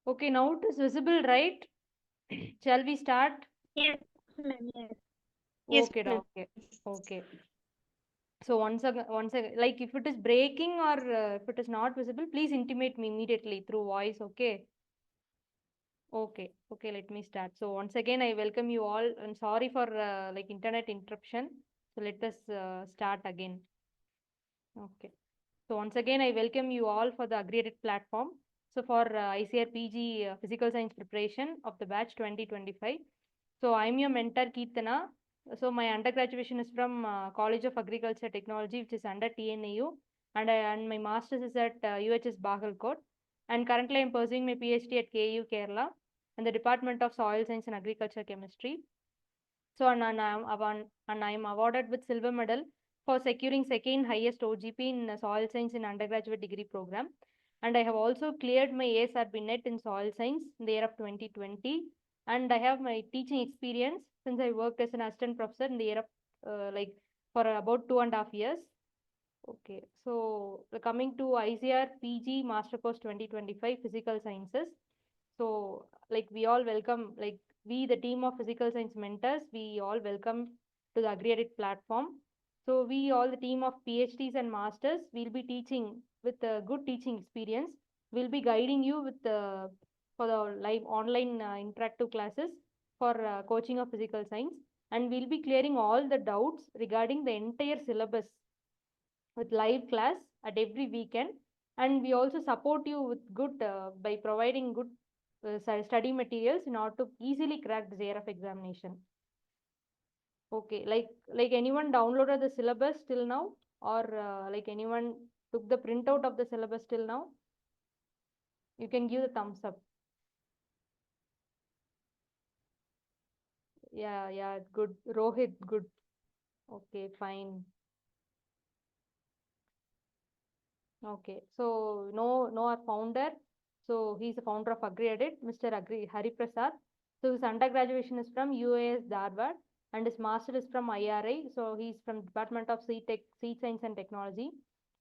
Okay, now it is visible, right? Shall we start? Yes, ma'am. Yes. Yes, Okay, ma'am. okay, okay. So once again, like if it is breaking or if it is not visible, please intimate me immediately through voice. Okay. Okay, okay, let me start. So once again, I welcome you all and sorry for like internet interruption. So let us start again. Okay. So once again, I welcome you all for the AgriAddict platform. So for ICAR PG Physical Science preparation of the batch 2025. So I'm your mentor Keertana. So my undergraduation is from College of Agriculture Technology, which is under TNAU, and my master's is at UHS Bagalkot. And currently I'm pursuing my PhD at KU Kerala in the Department of Soil Science and Agriculture Chemistry. So and I am awarded with silver medal for securing second highest OGP in soil science in undergraduate degree program. And I have also cleared my ASRB net in soil science in the year of 2020. And I have my teaching experience since I worked as an assistant professor in the year of like for about 2.5 years. Okay, so coming to ICR PG Master Course 2025 Physical Sciences. So like we all welcome, like we the team of physical science mentors, we all welcome to the AgriAddict platform. So we all the team of PhDs and masters will be teaching with a good teaching experience. We'll be guiding you with the for the live online interactive classes for coaching of physical science, and we'll be clearing all the doubts regarding the entire syllabus with live class at every weekend. And we also support you with good by providing good study materials in order to easily crack the JRF examination. Okay, like anyone downloaded the syllabus till now, or like anyone took the printout of the syllabus till now? You can give the thumbs up. Yeah, yeah, good. Rohit, good. Okay, fine. Okay, so no our founder. So he's the founder of AgriAddict, Mr. Hari Prasad. So his undergraduation is from UAS Dharwad and his master is from IRI. So he's from Department of Seed Science and Technology.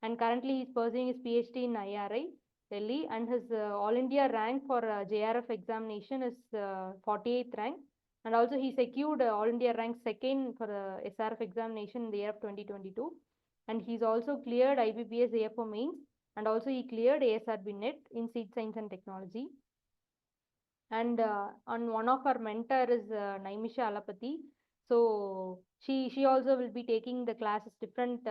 And currently he's pursuing his PhD in IRI, Delhi. And his All India rank for JRF examination is 48th rank. And also he secured All India rank second for the SRF examination in the year of 2022. And he's also cleared IBPS AFO mains, and also he cleared ASRB net in seed science and technology. And on one of our mentor is Naimisha Alapati. So she also will be taking the classes, different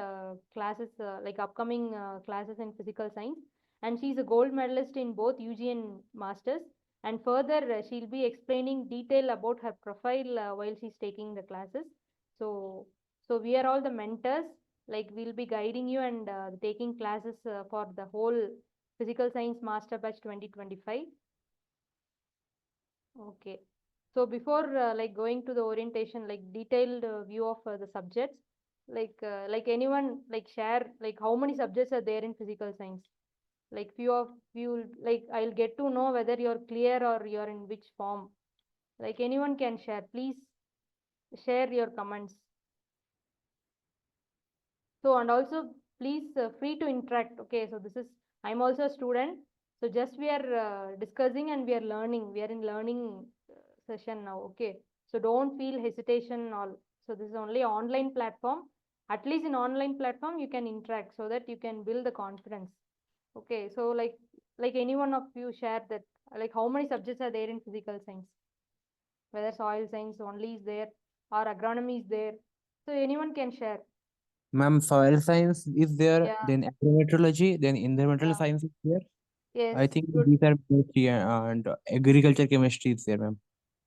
classes like upcoming classes in physical science. And she's a gold medalist in both UG and masters. And further, she'll be explaining detail about her profile while she's taking the classes. So so we are all the mentors. Like we'll be guiding you and taking classes for the whole physical science master batch 2025. Okay. So before like going to the orientation, like detailed view of the subjects, like anyone like share like how many subjects are there in physical science? Like few of you like I'll get to know whether you're clear or you're in which form. Like anyone can share. Please share your comments. So and also please free to interact. Okay. So this is I'm also a student. So just we are discussing and we are learning. We are in learning session now. Okay. So don't feel hesitation all. So this is only online platform. At least in online platform you can interact so that you can build the confidence. Okay. So like any one of you share that like how many subjects are there in physical science? Whether soil science only is there or agronomy is there. So anyone can share. Ma'am, soil science is there, Yeah. then agrometeorology, then environmental Yeah. science is there. Yes. I think Good. these are both here, and agriculture chemistry is there, ma'am.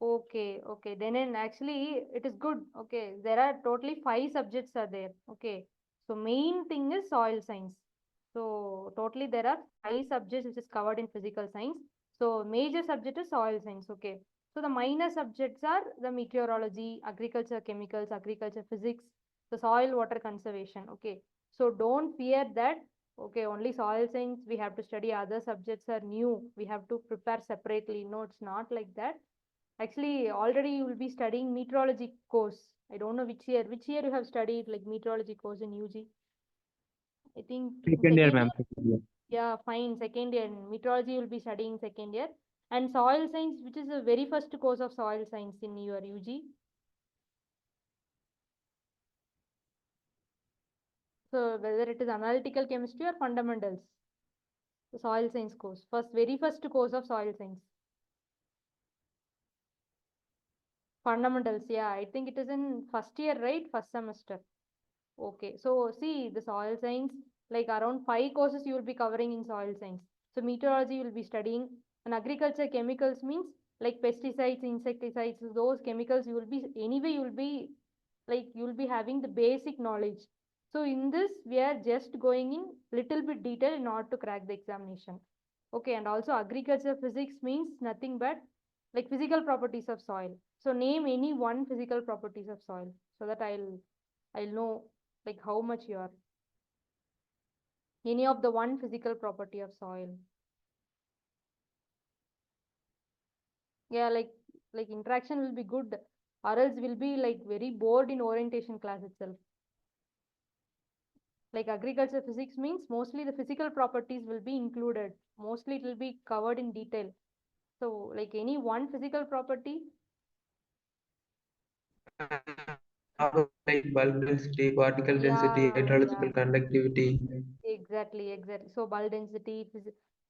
Okay, okay. Then in actually it is good. Okay, there are totally 5 subjects are there. Okay, so main thing is soil science. So totally there are 5 subjects which is covered in physical science. So major subject is soil science. Okay, so the minor subjects are the meteorology, agriculture chemicals, agriculture physics, the soil water conservation. Okay, so don't fear that. Okay, only soil science we have to study. Other subjects are new. We have to prepare separately. No, it's not like that. Actually, already you will be studying meteorology course. I don't know which year. Which year you have studied like meteorology course in UG? I think in Second year, second ma'am. year. Second year. Yeah, fine. Second year in meteorology you will be studying second year. And soil science, which is the very first course of soil science in your UG? So whether it is analytical chemistry or fundamentals, the soil science course, very first course of soil science. Fundamentals, yeah, I think it is in first year, right? First semester. Okay, so see the soil science, like around 5 courses you will be covering in soil science. So meteorology you will be studying, and agriculture chemicals means like pesticides, insecticides, those chemicals you will be anyway you will be you will be having the basic knowledge. So in this we are just going in little bit detail in order to crack the examination. Okay, and also agriculture physics means nothing but like physical properties of soil. So name any one physical properties of soil so that I'll know like how much you are. Any of the one physical property of soil. Yeah, like interaction will be good, or else will be like very bored in orientation class itself. Like agriculture physics means mostly the physical properties will be included. Mostly it will be covered in detail. So like any one physical property. Like bulk density, particle density, Yeah, hydrological conductivity. exactly. So bulk density,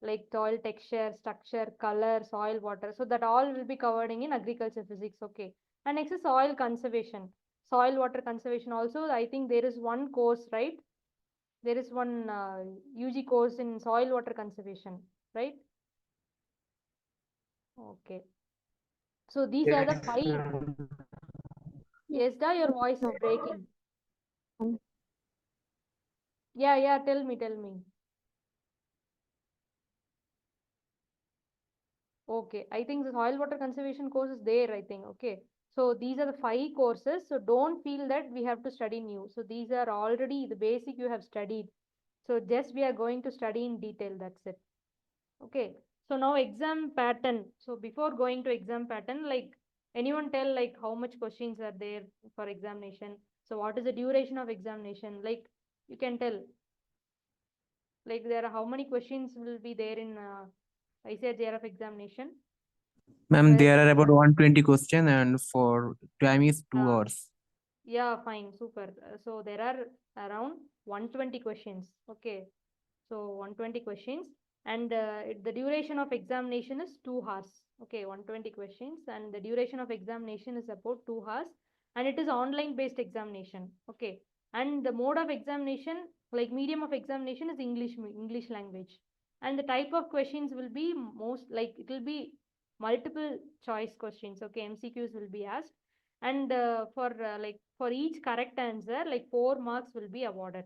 like soil texture, structure, color, soil, water. So that all will be covering in agriculture physics. Okay. And next is soil conservation. Soil water conservation also. I think there is one course, right? There is one UG course in soil water conservation, right? Okay. So these are the Yes, 5. ma'am. Yes, da, your voice is breaking. Yeah, tell me. Okay, I think the soil water conservation course is there, I think. Okay, so these are the 5 courses. So don't feel that we have to study new. So these are already the basic you have studied. So just we are going to study in detail. That's it. Okay, so now exam pattern. So before going to exam pattern, like anyone tell like how much questions are there for examination? So what is the duration of examination? Like you can tell. Like there are how many questions will be there in ICAR of examination? Ma'am, Whether there it are is about 120 question and for time is 2 uh, hours. yeah, fine, super. So there are around 120 questions. Okay, so 120 questions, and the duration of examination is 2 hours. Okay, 120 questions, and the duration of examination is about 2 hours, and it is online based examination. Okay, and the mode of examination, like medium of examination, is English language, and the type of questions will be most like it will be multiple choice questions. Okay, MCQs will be asked, and for each correct answer, like 4 marks will be awarded.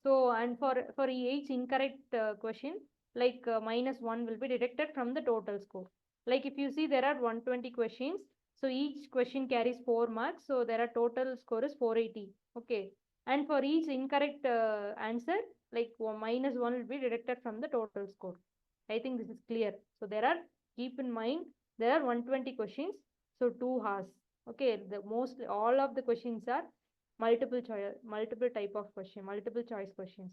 So, and for each incorrect question, like -1 will be deducted from the total score. Like if you see there are 120 questions, so each question carries 4 marks. So there are total score is 480. Okay. And for each incorrect answer, like -1 will be deducted from the total score. I think this is clear. So there are, keep in mind, there are 120 questions. So 2 hours. Okay. The most, all of the questions are multiple type of question, multiple choice questions.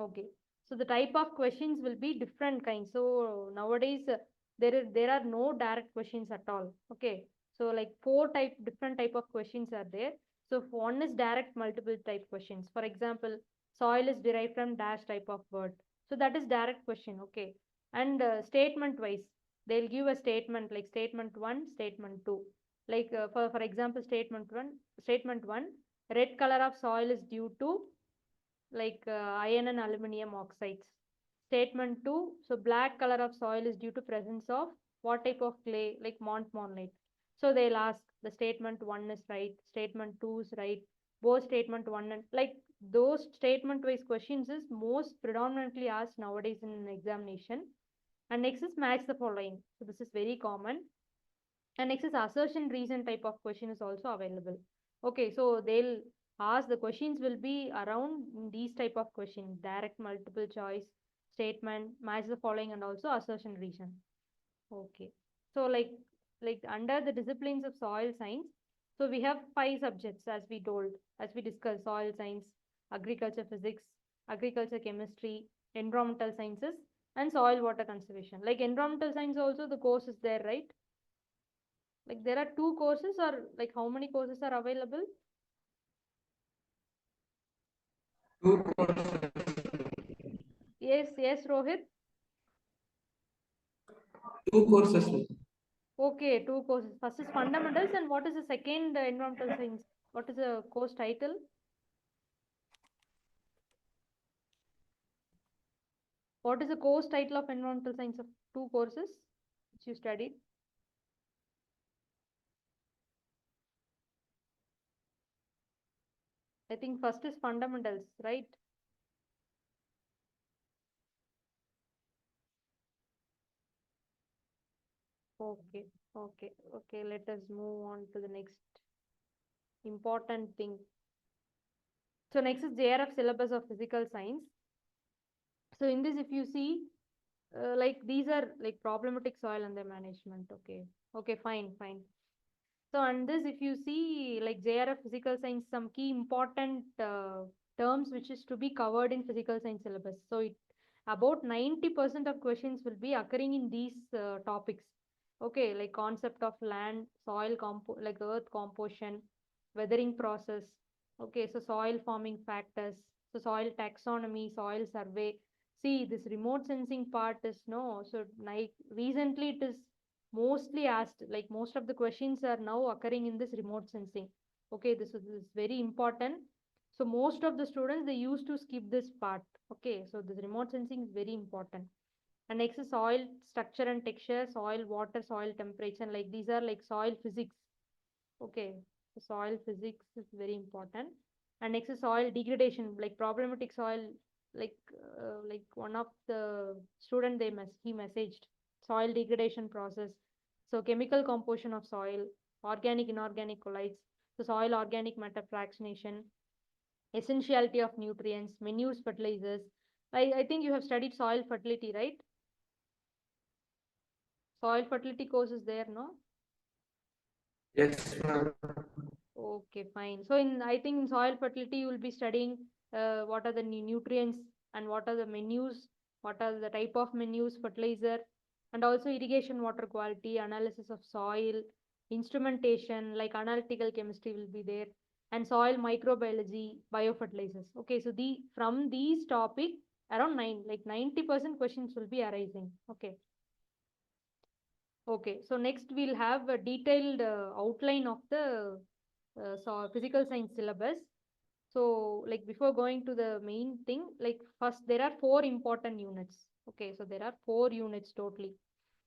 Okay, so the type of questions will be different kinds. So nowadays there are no direct questions at all. Okay, so like 4 different type of questions are there. So one is direct multiple type questions. For example, soil is derived from dash type of word, so that is direct question. Okay, and statement wise they'll give a statement like statement 1, statement 2. Like for example, statement 1, red color of soil is due to like iron and aluminum oxides. Statement 2, so black color of soil is due to presence of what type of clay, like montmorillonite. So they'll ask the statement 1 is right, statement 2 is right, both statement 1 and like those statement wise questions is most predominantly asked nowadays in examination. And next is match the following. So this is very common. And next is assertion reason type of question is also available. Okay, so they'll ask, the questions will be around these type of questions: direct multiple choice, statement, match the following, and also assertion reason. Okay, so like under the disciplines of soil science, so we have 5 subjects as we told, as we discussed: soil science, agriculture physics, agriculture chemistry, environmental sciences, and soil water conservation. Like environmental science also the course is there, right? Like there are 2 courses, or like how many courses are available? 2 courses. Yes, Rohit. 2 courses. Okay, 2 courses. First is fundamentals, and what is the second environmental science? What is the course title? What is the course title of environmental science of 2 courses which you studied? I think first is fundamentals, right? Okay, okay. Let us move on to the next important thing. So next is JRF syllabus of physical science. So in this, if you see, like these are like problematic soil and their management. Okay, fine. So on this, if you see like JRF physical science, some key important terms which is to be covered in physical science syllabus. So it about 90% of questions will be occurring in these topics. Okay, like concept of land, soil like earth composition, weathering process. Okay, so soil forming factors, so soil taxonomy, soil survey. See, this remote sensing part is no. So like recently it is mostly asked, like most of the questions are now occurring in this remote sensing. Okay, this is very important. So most of the students, they used to skip this part. Okay, so this remote sensing is very important. And next is soil structure and texture, soil water, soil temperature, like these are like soil physics. Okay, so soil physics is very important. And next is soil degradation, like problematic soil, like one of the student he messaged soil degradation process. So chemical composition of soil, organic inorganic colloids, so soil organic matter fractionation, essentiality of nutrients, manures, fertilizers. I think you have studied soil fertility, right? Soil fertility course is there, no? Yes, ma'am. Okay, fine. So I think in soil fertility, you will be studying what are the nutrients and what are the menus, what are the type of menus, fertilizer, and also irrigation water quality, analysis of soil, instrumentation, like analytical chemistry will be there, and soil microbiology, biofertilizers. Okay, so from these topic, around 90% questions will be arising. Okay, so next we'll have a detailed outline of the physical science syllabus. So like before going to the main thing, like first there are 4 important units. Okay, so there are 4 units totally.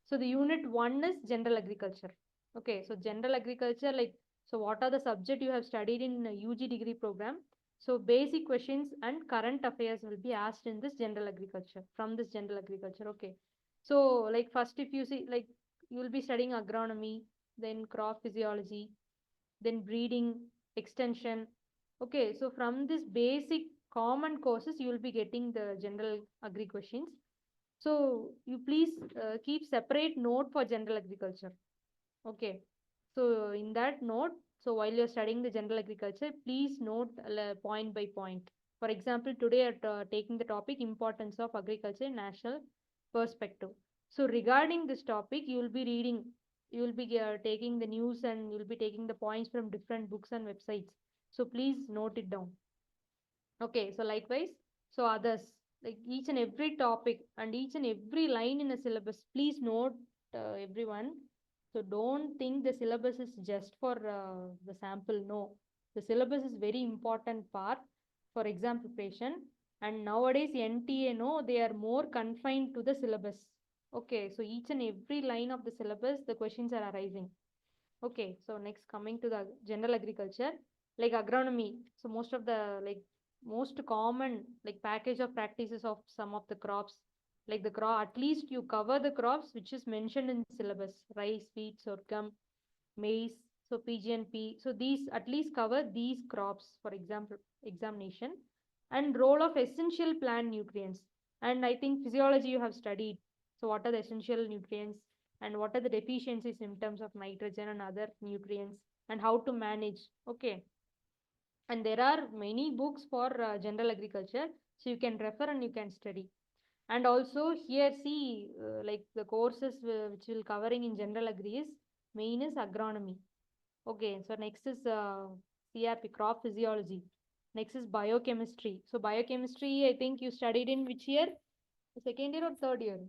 So the unit 1 is general agriculture. Okay, so general agriculture, like, so what are the subject you have studied in UG degree program? So basic questions and current affairs will be asked in this general agriculture, from this general agriculture. Okay, so like first if you see, like you will be studying agronomy, then crop physiology, then breeding, extension. Okay, so from this basic common courses, you will be getting the general agri questions. So you please keep separate note for general agriculture. Okay, so in that note, so while you're studying the general agriculture, please note point by point. For example, today at taking the topic importance of agriculture in national perspective. So regarding this topic, you will be reading, you will be taking the news, and you will be taking the points from different books and websites. So please note it down. Okay, so likewise, so others, like each and every topic and each and every line in a syllabus, please note everyone. So don't think the syllabus is just for the sample. No, the syllabus is very important part for exam preparation. And nowadays NTA, no, they are more confined to the syllabus. Okay, so each and every line of the syllabus, the questions are arising. Okay, so next coming to the general agriculture, like agronomy. So most of the like most common like package of practices of some of the crops, like the crop, at least you cover the crops which is mentioned in syllabus, rice, wheat, sorghum, maize, so PGNP. So these at least cover these crops for example examination, and role of essential plant nutrients. And I think physiology you have studied. So what are the essential nutrients and what are the deficiency symptoms of nitrogen and other nutrients and how to manage. Okay. And there are many books for general agriculture. So you can refer and you can study. And also here see like the courses which will covering in general agri is main is agronomy. Okay, so next is CRP, crop physiology. Next is biochemistry. So biochemistry, I think you studied in which year? Second year or third year?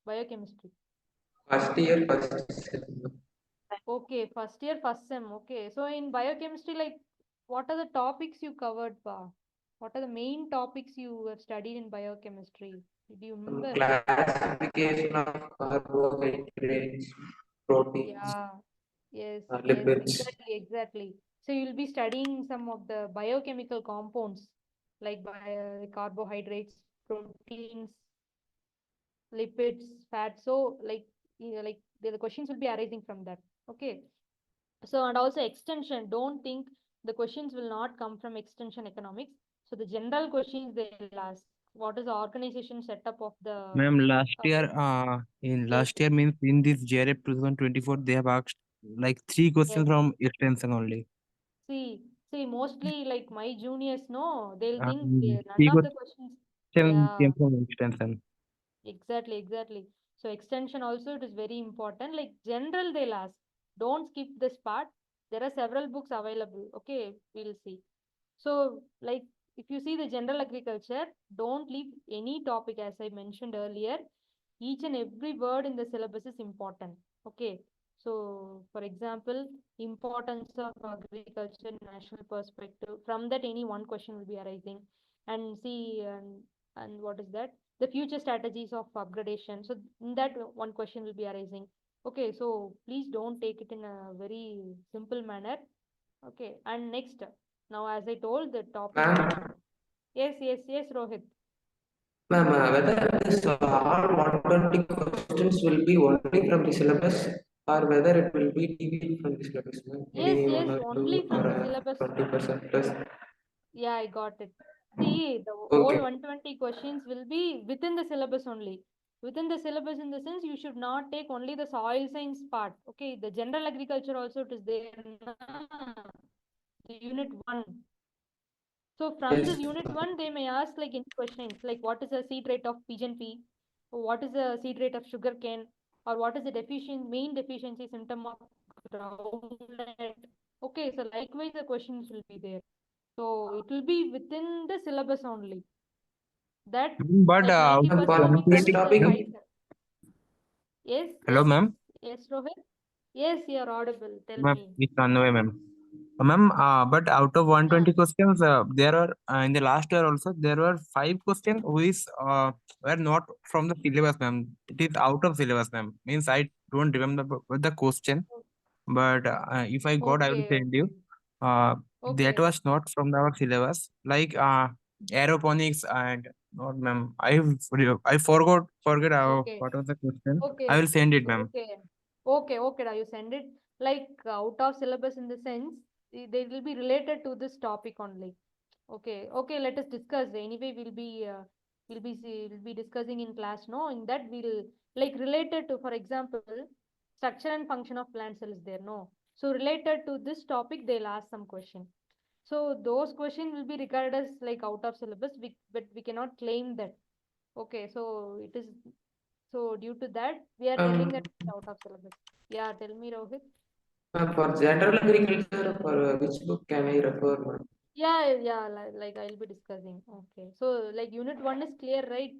Biochemistry. First year, first sem. Okay, first year, first sem. Okay, so in biochemistry, like what are the topics you covered, Pa? What are the main topics you have studied in biochemistry? Do you remember? Classification of carbohydrates, proteins, Yeah, yes, yes, lipids. exactly, exactly. So you'll be studying some of the biochemical compounds like carbohydrates, proteins, lipids, fats. So like the questions will be arising from that. Okay. So and also extension. Don't think the questions will not come from extension economics. So the general questions they'll ask. What is the organization setup of the Ma'am, yes, last year means in this JRF 2024, they have asked like three yes. questions from extension only. See, mostly like my juniors, no, they'll think none Three of the questions. questions Yeah, came from extension. exactly, exactly. So extension also it is very important. Like general they'll ask. Don't skip this part. There are several books available. Okay, we'll see. So like if you see the general agriculture, don't leave any topic as I mentioned earlier. Each and every word in the syllabus is important. Okay. So for example, importance of agriculture, national perspective. From that, any one question will be arising. And see, and what is that? The future strategies of upgradation. So in that one question will be arising. Okay, so please don't take it in a very simple manner. Okay, and next, now as I told, the topic is Ma'am, yes, yes, yes, Rohit. ma'am, whether this all 120 questions will be only from the syllabus or whether it will be deviated from the syllabus, ma'am? Yes, Maybe one yes, or only two from or the syllabus. 20% plus. Yeah, I got it. See, the whole Okay. 120 questions will be within the syllabus only. Within the syllabus, in the sense, you should not take only the soil science part. Okay, the general agriculture also it is there. Na? The unit 1. So from this Yes, unit 1, they may ask like any questions like what is the seed rate of pigeon pea, or what is the seed rate of sugar cane, or what is the main deficiency symptom of groundnut. Okay, so likewise the questions will be there. So it will be within the syllabus only. That But like ma'am, 90% will for be this coming the topic, ma'am, side. Yes, hello, yes, ma'am. yes, Rohit. Yes, you are audible. Tell Ma'am, me. it's on the way, ma'am. Ma'am, but out of Ah, 120 questions, there are in the last year also there were five questions which were not from the syllabus, ma'am. It is out of syllabus, ma'am. Means I don't remember the question, but if I got, I will okay, send you. okay, That okay, was not from our syllabus, like aeroponics and not, ma'am. I forget okay. what was the question. I Okay, will send it, ma'am. okay, okay. Now you send it like out of syllabus in the sense they will be related to this topic only. Okay, okay. Let us discuss. Anyway, we'll be discussing in class. No, in that we'll like related to, for example, structure and function of plant cell is there. No, so related to this topic, they'll ask some question. So those questions will be regarded as like out of syllabus. But we cannot claim that. Okay, so it is so due to that, we are telling that um, it's out of syllabus. Yeah, tell me, Rohit. ma'am, for general agriculture, for which book can I refer, ma'am? Yeah, yeah, like I'll be discussing. Okay, so like unit 1 is clear, right?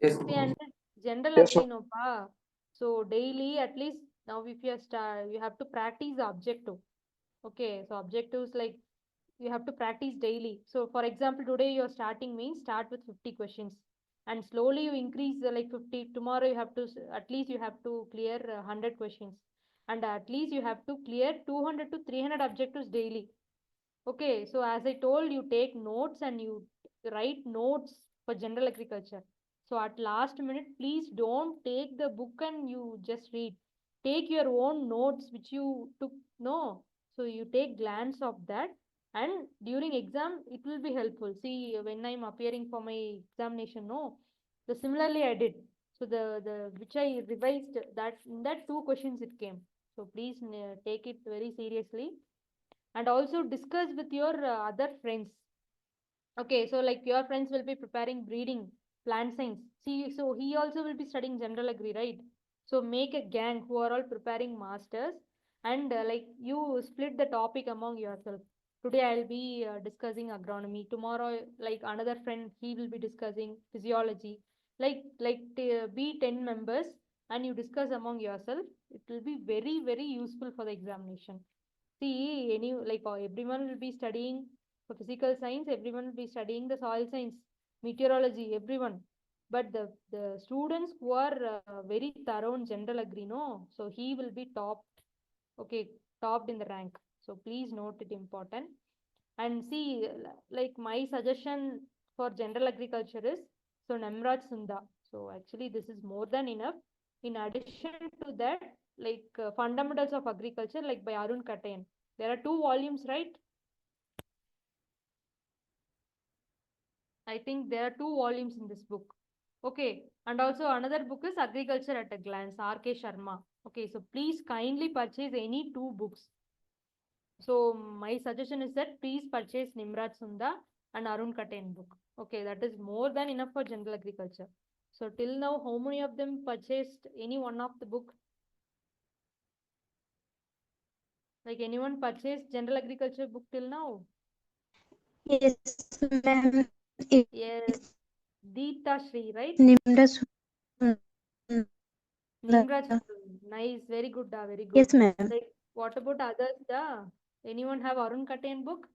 Yes, See, and general Yes, sir. agree, no, pa. So daily, at least now if you start, you have to practice the objective. Okay, so objectives like you have to practice daily. So for example, today you're starting means start with 50 questions and slowly you increase like 50. Tomorrow you have to, at least you have to clear 100 questions and at least you have to clear 200 to 300 objectives daily. Okay, so as I told, you take notes and you write notes for general agriculture. So at last minute, please don't take the book and you just read. Take your own notes which you took. No, so you take glance of that, and during exam it will be helpful. See, when I'm appearing for my examination, no, the similarly I did. So the which I revised that in that two questions it came. So please take it very seriously and also discuss with your other friends. Okay, so like your friends will be preparing breeding, plant science. See, so he also will be studying general agri, right? So make a gang who are all preparing masters, and like you split the topic among yourself. Today I'll be discussing agronomy. Tomorrow, like another friend, he will be discussing physiology. Be 10 members and you discuss among yourself. It will be very, very useful for the examination. See, everyone will be studying for physical science, everyone will be studying the soil science, meteorology, everyone. But the students who are very thorough in general agri, no, so he will be topped, okay, topped in the rank. So please note it important. And see, like my suggestion for general agriculture is so Namraj Sunda. So actually, this is more than enough. In addition to that, fundamentals of agriculture, like by Arun Katayan. There are 2 volumes, right? I think there are 2 volumes in this book. Okay. And also another book is Agriculture at a Glance, R.K. Sharma. Okay. So please kindly purchase any 2 books. So my suggestion is that please purchase Nimraj Sunda and Arun Katayan book. Okay. That is more than enough for general agriculture. So till now, how many of them purchased any one of the book? Like anyone purchased general agriculture book till now? Yes, ma'am. Yes. Deepta Shri, right? Nimraj. Nimraj, nice, very good, very good. Yes, ma'am. Like, what about others? Anyone have Arun Katayan book?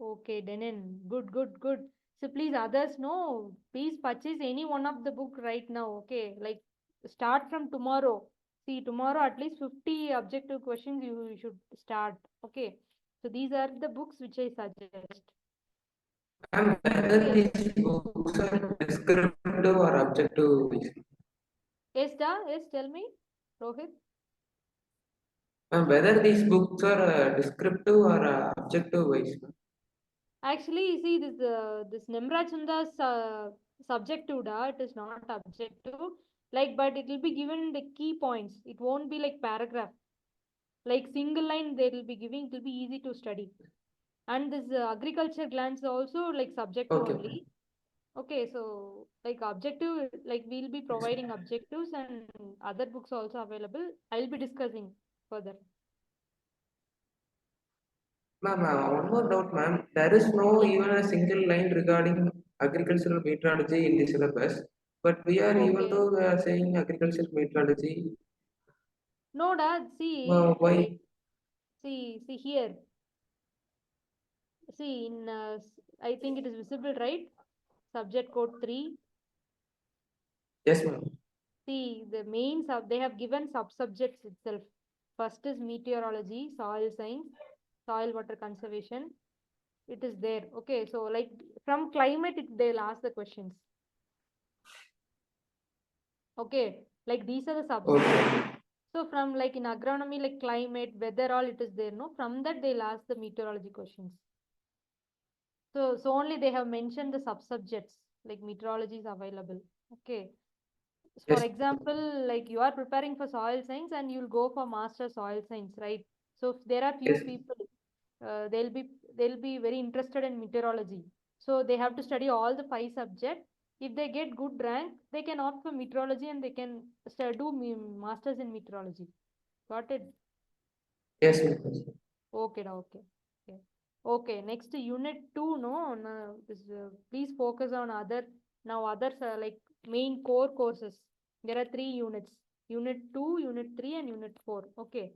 Okay, Denin, good, good, good. So please, others, no, please purchase any one of the book right now. Okay, like start from tomorrow. See, tomorrow at least 50 objective questions you should start. Okay, so these are the books which I suggest. And whether these books are descriptive or objective. Yes, yes, tell me, Rohit. Whether these books are descriptive or objective wise. Actually, see this Nimraj Sunda's subjective, it is not objective. Like, but it will be given the key points. It won't be like paragraph. Like single line they will be giving. It will be easy to study. And this agriculture glance also like subjective Okay. only. Okay, so like objective, like we'll be providing objectives and other books also available. I'll be discussing further. Ma'am, one more doubt, ma'am. There is no even a single line regarding agricultural meteorology in the syllabus, but we are even Okay. though we are saying agricultural meteorology. No, Dad, see, Why? like, see here. See, I think it is visible, right? Subject code 3. Yes, ma'am. See, the main they have given sub-subjects itself. First is meteorology, soil science, soil water conservation. It is there. Okay, so like from climate, they'll ask the questions. Okay, like these are the subjects. Okay. So from like in agronomy, like climate, weather, all it is there. No, from that they'll ask the meteorology questions. So only they have mentioned the sub-subjects like meteorology is available. Okay. For Yes. example, like you are preparing for soil science and you'll go for master soil science, right? So if there are few Yes. people, they'll be very interested in meteorology. So they have to study all the 5 subjects. If they get good rank, they can opt for meteorology and they can do masters in meteorology. Got it? Yes, ma'am. Okay, okay. Okay, next unit 2, no, no this, please focus on others are like main core courses. There are 3 units, unit 2, unit 3 and unit 4. Okay,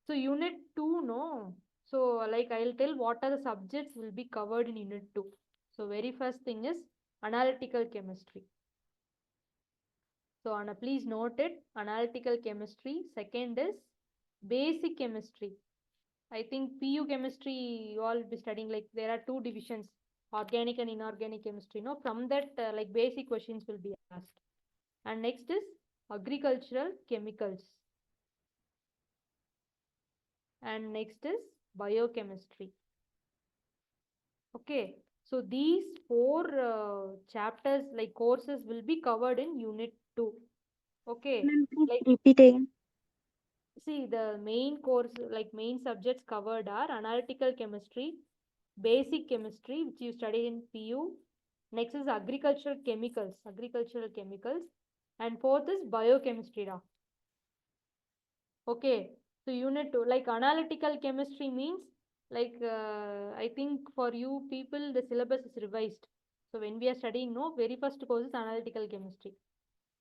so unit 2, no, so like I'll tell what are the subjects will be covered in unit 2. So very first thing is analytical chemistry. So Anna, please note it, analytical chemistry. Second is basic chemistry. I think PU chemistry you all be studying, like there are 2 divisions, organic and inorganic chemistry. No, from that like basic questions will be asked. And next is agricultural chemicals. And next is biochemistry. Okay, so these 4 chapters like courses will be covered in unit 2. Okay, Ma'am, please like repeat again. see the main course, like main subjects covered are analytical chemistry, basic chemistry, which you study in PU. Next is agricultural chemicals, and fourth is biochemistry. Da. Okay, so unit 2, like analytical chemistry means like I think for you people the syllabus is revised. So when we are studying, no, very first course is analytical chemistry.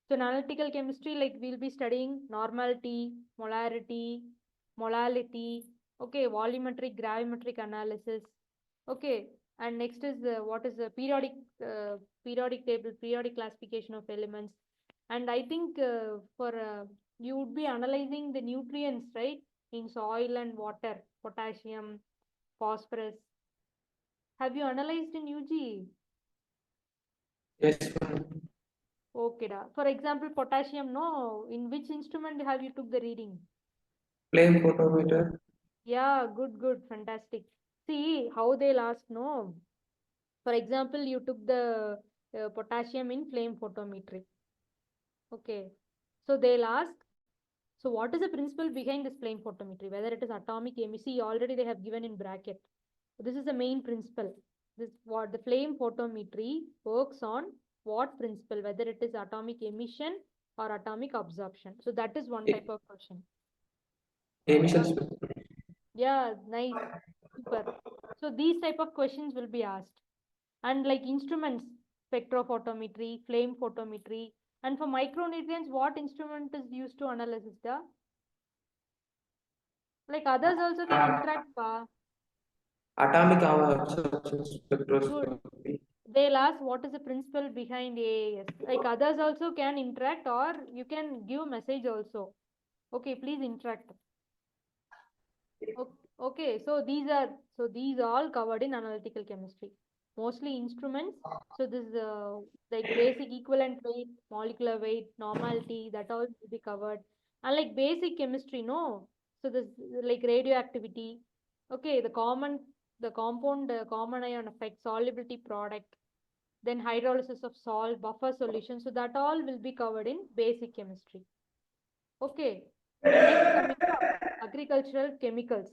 So in analytical chemistry, like we'll be studying normality, molality, okay, volumetric, gravimetric analysis, okay, and next is what is the periodic table, periodic classification of elements, and I think for you would be analyzing the nutrients, right, in soil and water, potassium, phosphorus. Have you analyzed in UG? Yes, ma'am. Okay, da. For example, potassium, no. In which instrument have you took the reading? Flame photometer. Yeah, good, fantastic. See how they'll ask, no. For example, you took the potassium in flame photometry. Okay. So they'll ask, so what is the principle behind this flame photometry? Whether it is atomic emission, already they have given in bracket. This is the main principle. This what the flame photometry works on what principle, whether it is atomic emission or atomic absorption. So that is one type of question. Emissions. Yeah, nice. Super. So these type of questions will be asked. And like instruments, spectrophotometry, flame photometry, and for micronutrients, what instrument is used to analysis the? Like others also can interact, pa. Atomic absorption Good. spectroscopy. They'll ask what is the principle behind AAS. Like others also can interact, or you can give message also. Okay, please interact. Okay, so these all covered in analytical chemistry. Mostly instruments. So this like basic equivalent weight, molecular weight, normality, that all will be covered. And like basic chemistry, no. So this like radioactivity. Okay, the compound common ion effect, solubility product, then hydrolysis of salt, buffer solution. So that all will be covered in basic chemistry. Okay. And next coming to agricultural chemicals.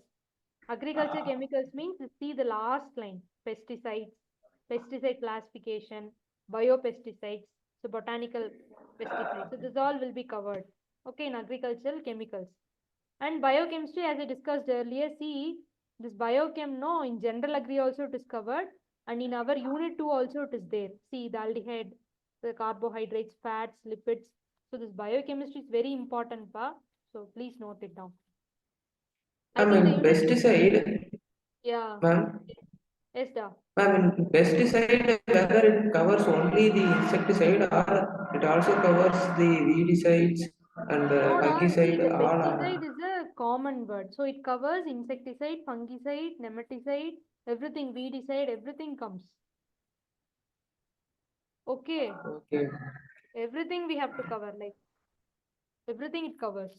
Agriculture chemicals means see the last line, pesticides, pesticide classification, biopesticides, so botanical pesticides. So this all will be covered, okay, in agricultural chemicals. And biochemistry, as I discussed earlier, see this biochem, no, in general agri also it is covered, and in our unit 2 also it is there. See the aldehyde, the carbohydrates, fats, lipids. So this biochemistry is very important, pa. So please note it down. I Ma'am, think the in unit, pesticide, yeah, ma'am, yes, da. ma'am, in pesticide, whether it covers only the insecticide or it also covers the weedicides and No, da, see, fungicide, the all pesticide are. is a common word. So it covers insecticide, fungicide, nematicide, everything, weedicide, everything comes. Okay, Okay. everything we have to cover, like everything it covers.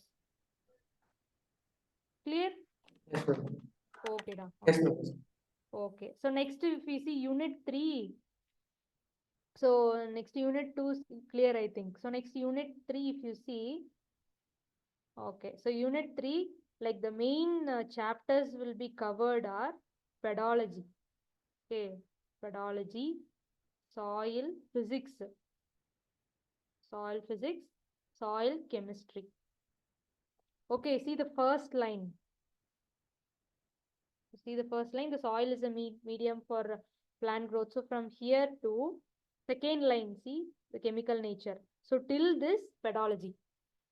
Clear? Yes, ma'am. Okay, da. Yes, Okay. ma'am. Okay. So next, if we see unit 3, so next unit 2 is clear, I think. So next unit 3, if you see, okay. So unit 3, like the main chapters will be covered are pedology. Okay, pedology, soil physics, soil physics, soil chemistry. Okay, see the first line. See the first line, the soil is a medium for plant growth. So from here to second line, see the chemical nature. So till this pedology.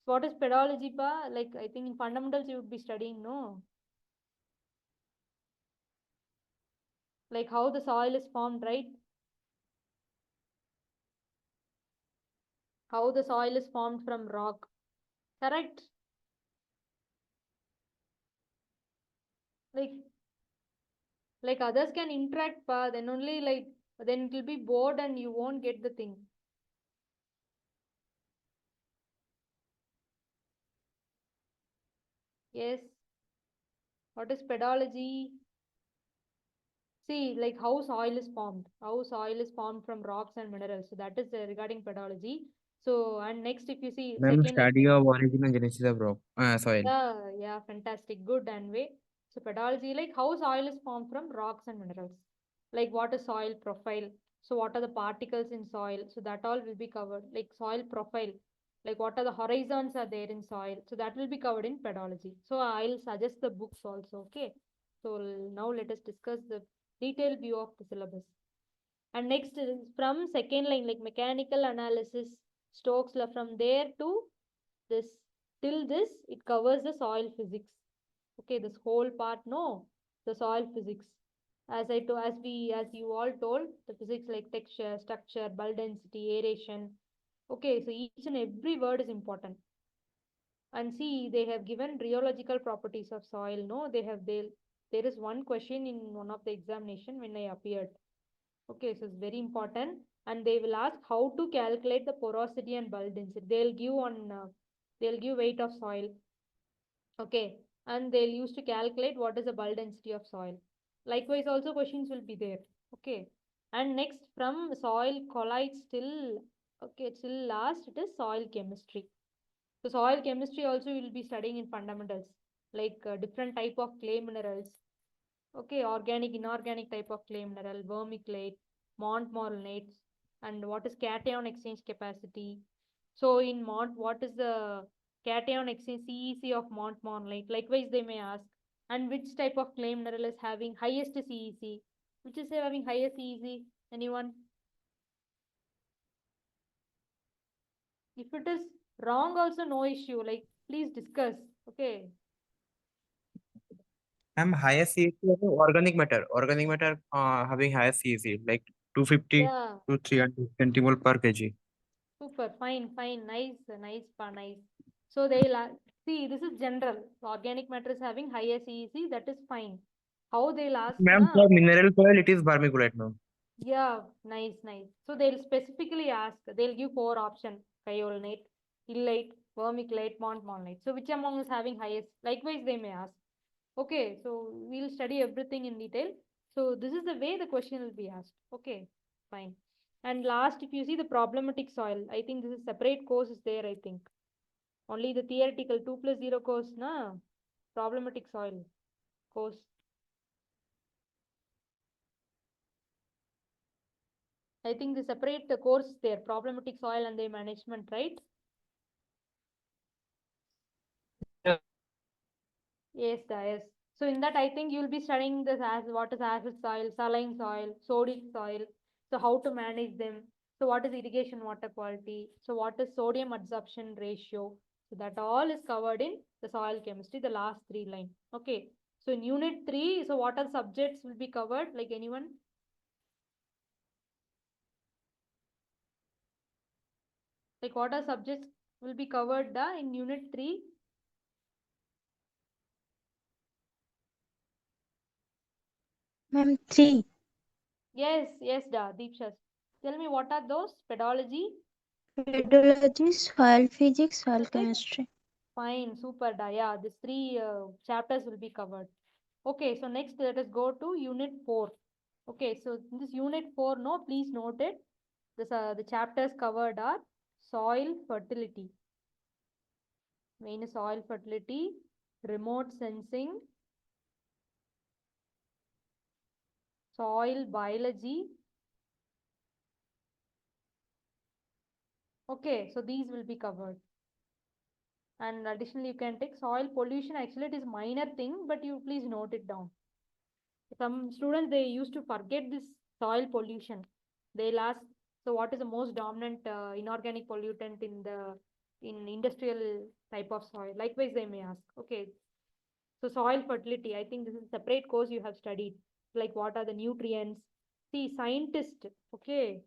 So what is pedology, pa? Like I think in fundamentals you would be studying, no? Like how the soil is formed, right? How the soil is formed from rock. Correct? Like others can interact, pa, then only like then it will be bored and you won't get the thing. Yes. What is pedology? See, like how soil is formed. How soil is formed from rocks and minerals. So that is regarding pedology. So, and next, if you see Ma'am, second, like study of origin and genesis of rock, soil. yeah, fantastic, good and way. So pedology, like how soil is formed from rocks and minerals. Like what is soil profile? So what are the particles in soil? So that all will be covered. Like soil profile, like what are the horizons are there in soil? So that will be covered in pedology. So I'll suggest the books also. Okay. So now let us discuss the detailed view of the syllabus. And next is from second line, like mechanical analysis, Stokes law, from there to this till this, it covers the soil physics. Okay, this whole part, no, the soil physics. As you all told, the physics like texture, structure, bulk density, aeration. Okay, so each and every word is important. And see, they have given rheological properties of soil. No, there is one question in one of the examination when I appeared. Okay, so it's very important. And they will ask how to calculate the porosity and bulk density. They'll give weight of soil. Okay, and they'll use to calculate what is the bulk density of soil. Likewise, also questions will be there. Okay, and next from soil colloids till till last it is soil chemistry. So soil chemistry also we will be studying in fundamentals, like different type of clay minerals. Okay, organic, inorganic type of clay mineral, vermiculite, montmorillonate, and what is cation exchange capacity. So in Mont, what is the cation exchange CEC of montmorillonite? Likewise, they may ask. And which type of clay mineral is having highest CEC? Which is having highest CEC? Anyone? If it is wrong, also no issue. Like, please discuss. Okay. Ma'am, highest CEC of organic matter. Organic matter having highest CEC, like 250 Yeah. to 300 centimole per kg. Super, fine, fine, nice, nice. So they'll see this is general. So organic matter is having higher CEC, that is fine. How they'll ask, Ma'am, na? for mineral soil, it is vermiculite, ma'am. Yeah, nice. So they'll specifically ask, they'll give four options: kyolinate, illite, vermiculite, montmorillonite. So which among is having highest? Likewise, they may ask. Okay, so we'll study everything in detail. So this is the way the question will be asked. Okay, fine. And last, if you see the problematic soil, I think this is separate course is there, I think. Only the theoretical 2+0 course, na? Problematic soil course. I think the separate the course is there, problematic soil and their management, right? Yeah. Yes. So in that, I think you will be studying this as what is acid soil, saline soil, sodic soil. So how to manage them. So what is irrigation water quality? So what is sodium adsorption ratio? So that all is covered in the soil chemistry, the last three line. Okay. So in unit 3, so what are subjects will be covered? Like anyone? Like what are subjects will be covered in unit 3? Ma'am, 3. Yes, Deepshas. Tell me what are those? Pedology? Hydrology, soil physics, soil Physics? chemistry. Fine, super, Yeah, these three chapters will be covered. Okay, so next let us go to unit 4. Okay, so in this unit 4, no, please note it. The chapters covered are soil fertility, main is soil fertility, remote sensing, soil biology. Okay, so these will be covered. And additionally, you can take soil pollution. Actually, it is minor thing, but you please note it down. Some students, they used to forget this soil pollution. They'll ask, so what is the most dominant inorganic pollutant in industrial type of soil? Likewise, they may ask. Okay, so soil fertility, I think this is a separate course you have studied. Like what are the nutrients? See, scientist, okay,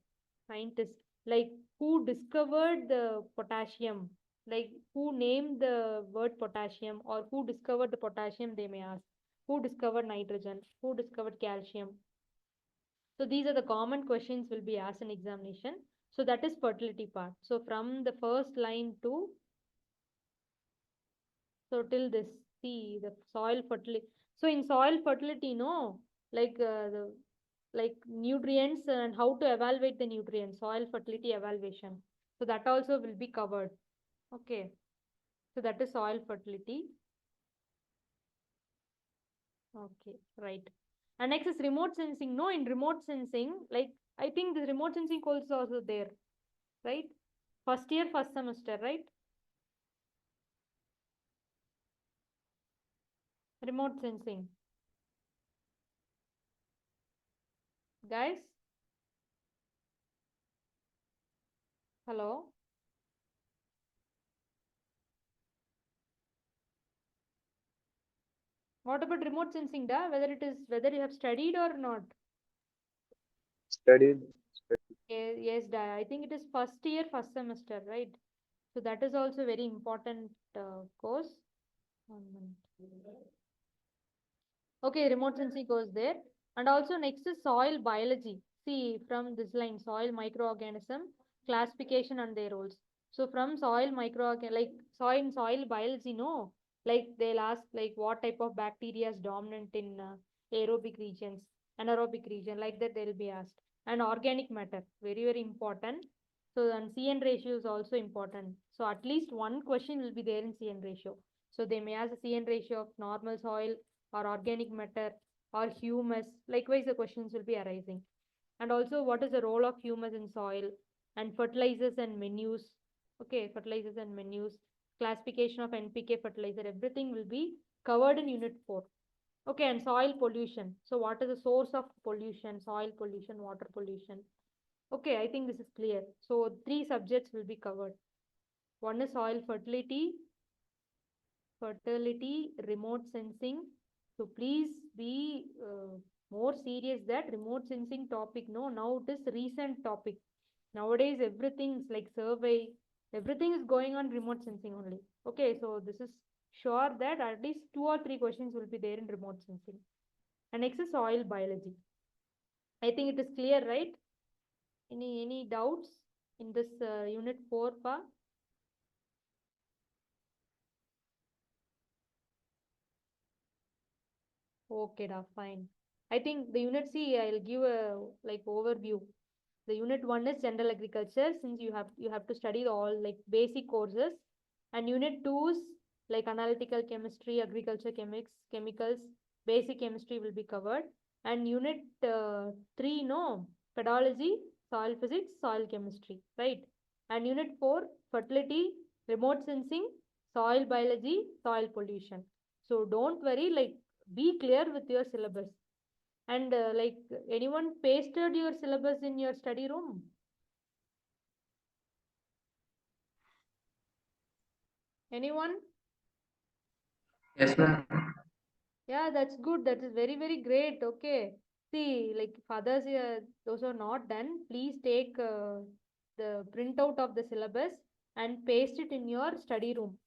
scientist, like who discovered the potassium? Like who named the word potassium, or who discovered the potassium, they may ask. Who discovered nitrogen? Who discovered calcium? So these are the common questions will be asked in examination. So that is fertility part. So from the first line to so till this, see the soil fertility. So in soil fertility, no, like like nutrients and how to evaluate the nutrients, soil fertility evaluation. So that also will be covered. Okay. So that is soil fertility. Okay, right. And next is remote sensing. No, in remote sensing, like I think the remote sensing course is also there, right? First year, first semester, right? Remote sensing. Guys? Hello? What about remote sensing, da? Whether you have studied or not? Studied. Yes, da. I think it is first year, first semester, right? So that is also very important course. 1 minute. Okay, remote sensing goes there. And also next is soil biology. See, from this line, soil microorganism, classification and their roles. So from soil like soil biology, no, like they'll ask like what type of bacteria is dominant in aerobic regions, anaerobic region, like that they'll be asked. And organic matter, very, very important. So and CN ratio is also important. So at least one question will be there in CN ratio. So they may ask the CN ratio of normal soil or organic matter or humus. Likewise, the questions will be arising. And also, what is the role of humus in soil and fertilizers and menus? Okay, fertilizers and menus, classification of NPK fertilizer, everything will be covered in Unit 4. Okay, and soil pollution. So, what is the source of pollution? Soil pollution, water pollution. Okay, I think this is clear. So, 3 subjects will be covered. One is soil fertility, remote sensing. So please be more serious that remote sensing topic. No, now it is recent topic. Nowadays everything is like survey, everything is going on remote sensing only. Okay, so this is sure that at least 2 or 3 questions will be there in remote sensing. And next is soil biology. I think it is clear, right? Any doubts in this unit 4 part? Okay, da, fine. I think the unit C, I'll give a like overview. The unit 1 is general agriculture, since you have to study all like basic courses. And unit 2 is like analytical chemistry, agriculture chemicals, basic chemistry will be covered. And unit 3, no, pedology, soil physics, soil chemistry, right? And unit 4, fertility, remote sensing, soil biology, soil pollution. So don't worry, like be clear with your syllabus. And like anyone pasted your syllabus in your study room? Anyone? Yes, ma'am. Yeah, that's good. That is very, very great. Okay. See, like if others, those are not done, please take the printout of the syllabus and paste it in your study room.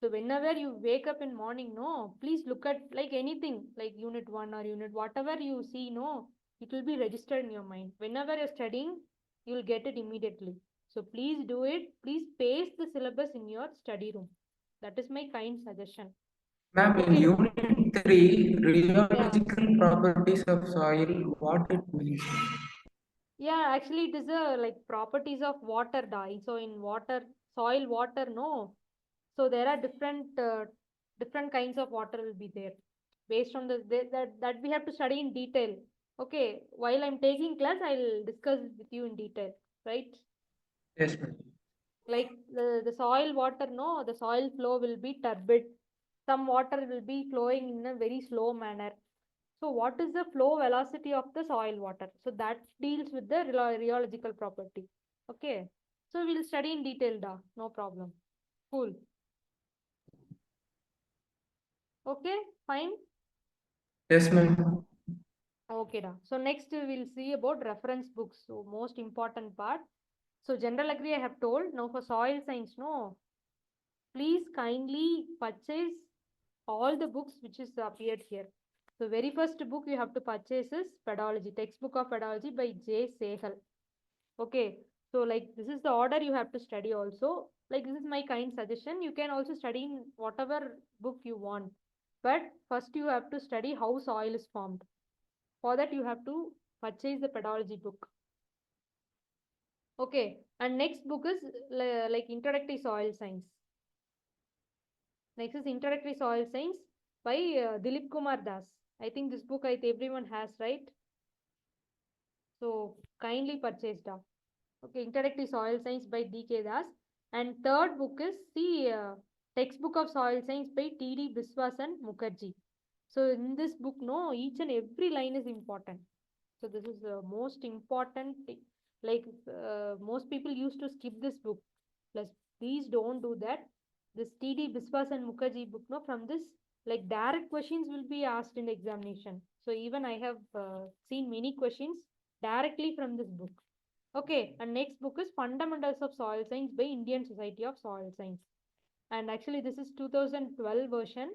So whenever you wake up in morning, no, please look at like anything, like unit 1 or unit, whatever you see, no, it will be registered in your mind. Whenever you're studying, you will get it immediately. So please do it. Please paste the syllabus in your study room. That is my kind suggestion. Ma'am, in Okay. Unit 3, Yeah. rheological properties of soil, what it means? Yeah, actually it is a like properties of water dye. So in water, soil water, no. So there are different kinds of water will be there. Based on that we have to study in detail. Okay, while I'm taking class, I'll discuss with you in detail, right? Yes, ma'am. Like the soil water, no, the soil flow will be turbid. Some water will be flowing in a very slow manner. So what is the flow velocity of the soil water? So that deals with the rheological property. Okay. So we'll study in detail, da. No problem. Cool. Okay, fine. Yes, ma'am. Okay, da. So next we'll see about reference books. So most important part. So general agri I have told. Now for soil science, no. Please kindly purchase all the books which is appeared here. So very first book you have to purchase is Pedology, textbook of Pedology by J. Sehal. Okay, so like this is the order you have to study also. Like this is my kind suggestion. You can also study in whatever book you want. But first you have to study how soil is formed. For that you have to Purchase the pedology book. Okay, and next book is like Introductory Soil Science. Next is Introductory Soil Science by Dilip Kumar Das. I think this book everyone has, right? So kindly purchase down. Okay, Introductory Soil Science by D.K. Das. And third book is the Textbook of Soil Science by T.D. Biswasan Mukherjee. So in this book, no, each and every line is important. So this is the most important thing. Like most people used to skip this book. Plus, please don't do that. This T.D. Biswasan Mukherjee book, no, from this, like direct questions will be asked in the examination. So even I have seen many questions directly from this book. Okay, and next book is Fundamentals of Soil Science by Indian Society of Soil Science. And actually this is 2012 version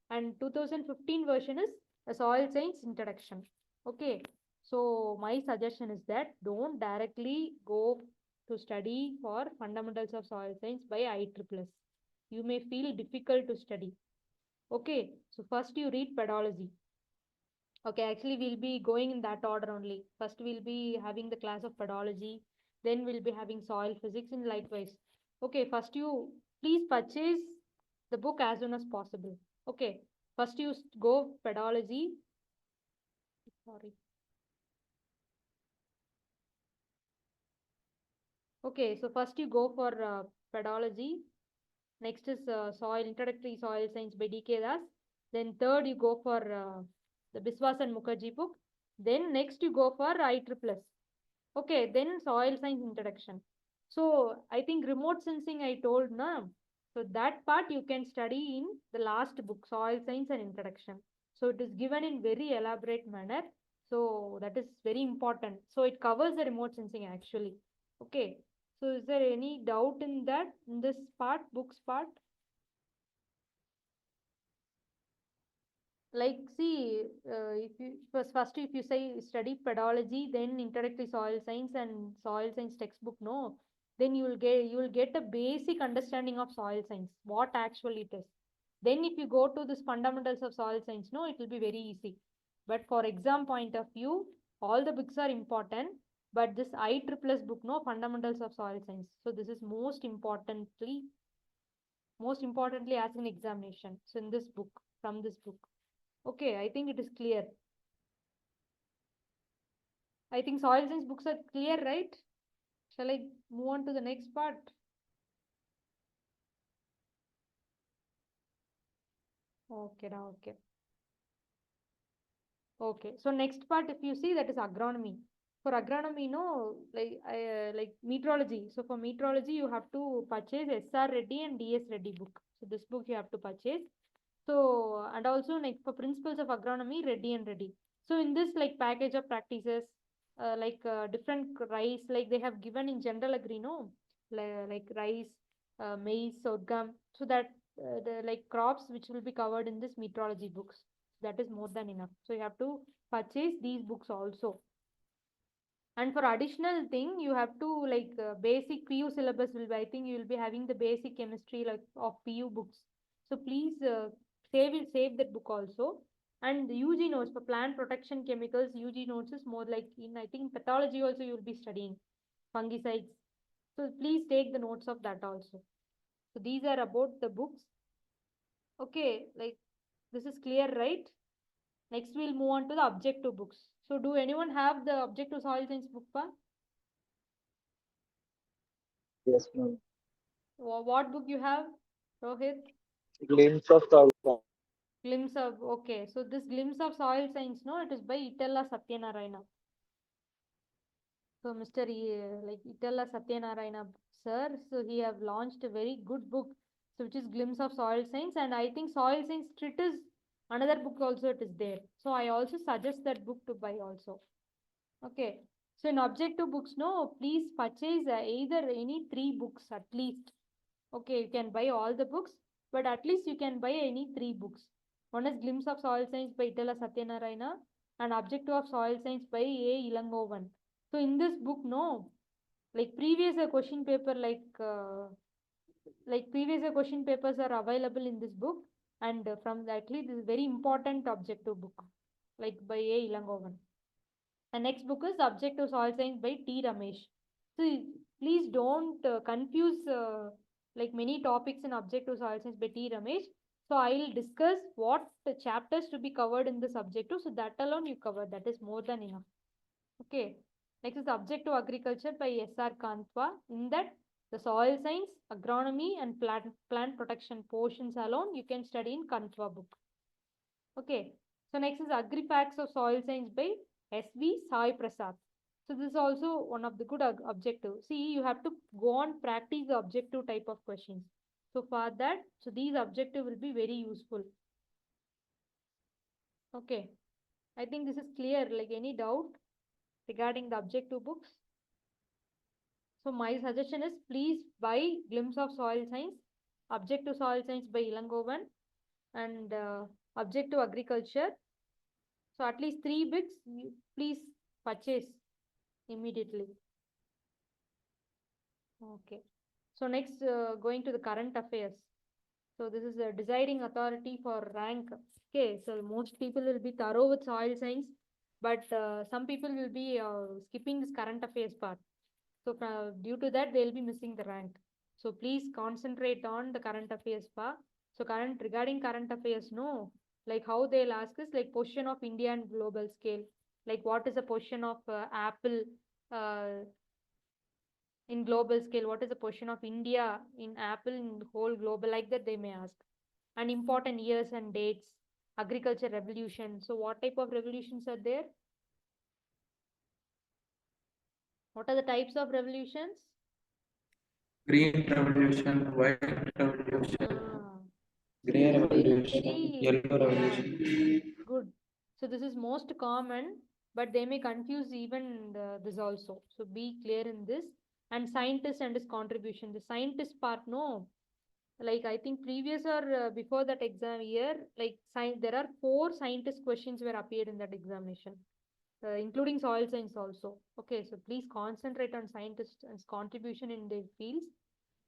and 2015 version is a Soil Science Introduction. Okay, so my suggestion is that don't directly go to study for Fundamentals of Soil Science by ICAR. You may feel difficult to study. Okay, so first you read pedology. Okay, actually we'll be going in that order only. First we'll be having the class of pedology, then we'll be having soil physics in likewise. Okay, first you please purchase the book as soon as possible. Okay, first you go pedology. Sorry. Okay, so first you go for pedology. Next is Introductory Soil Science by D.K. Das. Then third you go for the Biswasan Mukherjee book. Then next you go for ICAR. Okay, then soil science introduction. So I think remote sensing I told na. So that part you can study in the last book, soil science and introduction. So it is given in very elaborate manner. So that is very important. So it covers the remote sensing actually. Okay. So is there any doubt in that, in this part, books part? Like see, if you first if you say study pedology, then introductory soil science and soil science textbook, no, then you will get a basic understanding of soil science, what actually it is. Then if you go to this fundamentals of soil science, no, it will be very easy. But for exam point of view, all the books are important, but this ICAR book, no, fundamentals of soil science. So this is most importantly as an examination. So in this book, from this book. Okay, I think it is clear. I think soil science books are clear, right? Shall I move on to the next part? Okay, now okay. Okay, so next part, if you see, that is agronomy. For agronomy, no, like meteorology. So for meteorology, you have to purchase SR Reddy and DS Reddy book. So this book you have to purchase. So and also like for principles of agronomy, Reddy and Reddy. So in this like package of practices, different rice, like they have given in general agri, no, like rice, maize, sorghum. So that the like crops which will be covered in this meteorology books. That is more than enough. So you have to purchase these books also. And for additional thing, you have to like basic PU syllabus will be, I think you will be having the basic chemistry like of PU books. So please save that book also. And the UG notes for plant protection chemicals, UG notes is more like in, I think pathology also you will be studying fungicides. So please take the notes of that also. So these are about the books. Okay, like this is clear, right? Next, we'll move on to the objective books. So, do anyone have the objective soil science book, pa? Yes, ma'am. What book you have, Rohit? Glimpse of soil science. Glimpse of, okay. So, this glimpse of soil science, no, it is by Itella Satyanarayana. So, Mr. Like Itella Satyanarayana, sir, so he have launched a very good book, so which is Glimpse of Soil Science, and I think Soil Science Treatise, another book also it is there. So, I also suggest that book to buy also. Okay. So in objective books, no, please purchase either any 3 books at least. Okay, you can buy all the books, but at least you can buy any 3 books. One is Glimpse of Soil Science by Itala Satyanarayana and Objective of Soil Science by A. Ilangovan. So in this book, no, like previous question paper, like previous question papers are available in this book, and from that, this is very important objective book, like by A. Ilangovan. The next book is Objective Soil Science by T. Ramesh. So please don't confuse like many topics in Objective Soil Science by T. Ramesh. So I'll discuss what chapters to be covered in this objective. So that alone you cover. That is more than enough. Okay. Next is Objective Agriculture by S.R. Kantwa. In that, the soil science, agronomy, and plant protection portions alone you can study in Kantwa book. Okay. So next is Agri Facts of Soil Science by S.V. Sai Prasad. So this is also one of the good objective. See, you have to go on practice the objective type of questions. So for that, so these objective will be very useful. Okay. I think this is clear. Like any doubt regarding the objective books? So my suggestion is please buy Glimpse of Soil Science, Objective Soil Science by Ilangovan, and Objective Agriculture. So at least 3 books, please purchase immediately. Okay. So next, going to the current affairs. So this is a deciding authority for rank. Okay, so most people will be thorough with soil science, but some people will be skipping this current affairs part. So due to that, they will be missing the rank. So please concentrate on the current affairs part. So regarding current affairs, no, like how they'll ask is like position of India and global scale. Like what is the position of Apple in global scale? What is the position of India in Apple in the whole global? Like that they may ask. And important years and dates, agriculture revolution. So what type of revolutions are there? What are the types of revolutions? Green revolution, white revolution, Ah, grey this is very, revolution, very yellow revolution. good. So this is most common, but they may confuse even this also. So be clear in this. And scientist and his contribution. The scientist part, no. Like I think previous or before that exam year, like there are 4 scientist questions were appeared in that examination, including soil science also. Okay, so please concentrate on scientists and contribution in their fields,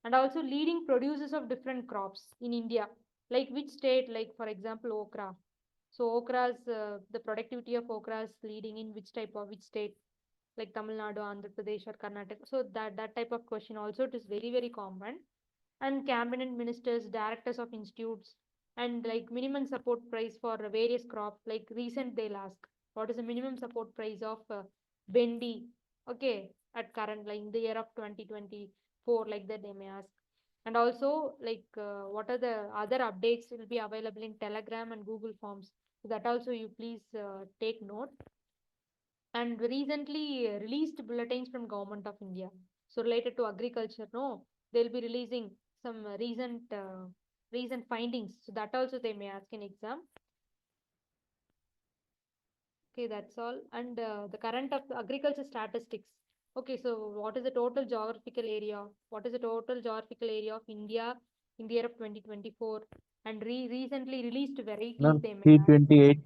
and also leading producers of different crops in India. Like which state, like for example, okra. So okra's, the productivity of okra is leading in which state, like Tamil Nadu, Andhra Pradesh or Karnataka. So that type of question also it is very, very common. And cabinet ministers, directors of institutes, and like minimum support price for various crops. Like recent they'll ask, what is the minimum support price of bendi? Okay, at current, like in the year of 2024, like that they may ask. And also like what are the other updates will be available in Telegram and Google Forms. So that also you please take note. And recently released bulletins from Government of India. So related to agriculture, no, they'll be releasing some recent findings. So that also they may ask in exam. Okay, that's all. And the current of agriculture statistics. Okay, so what is the total geographical area? What is the total geographical area of India in the year of 2024? And recently released varieties Ma'am, they may ask. 328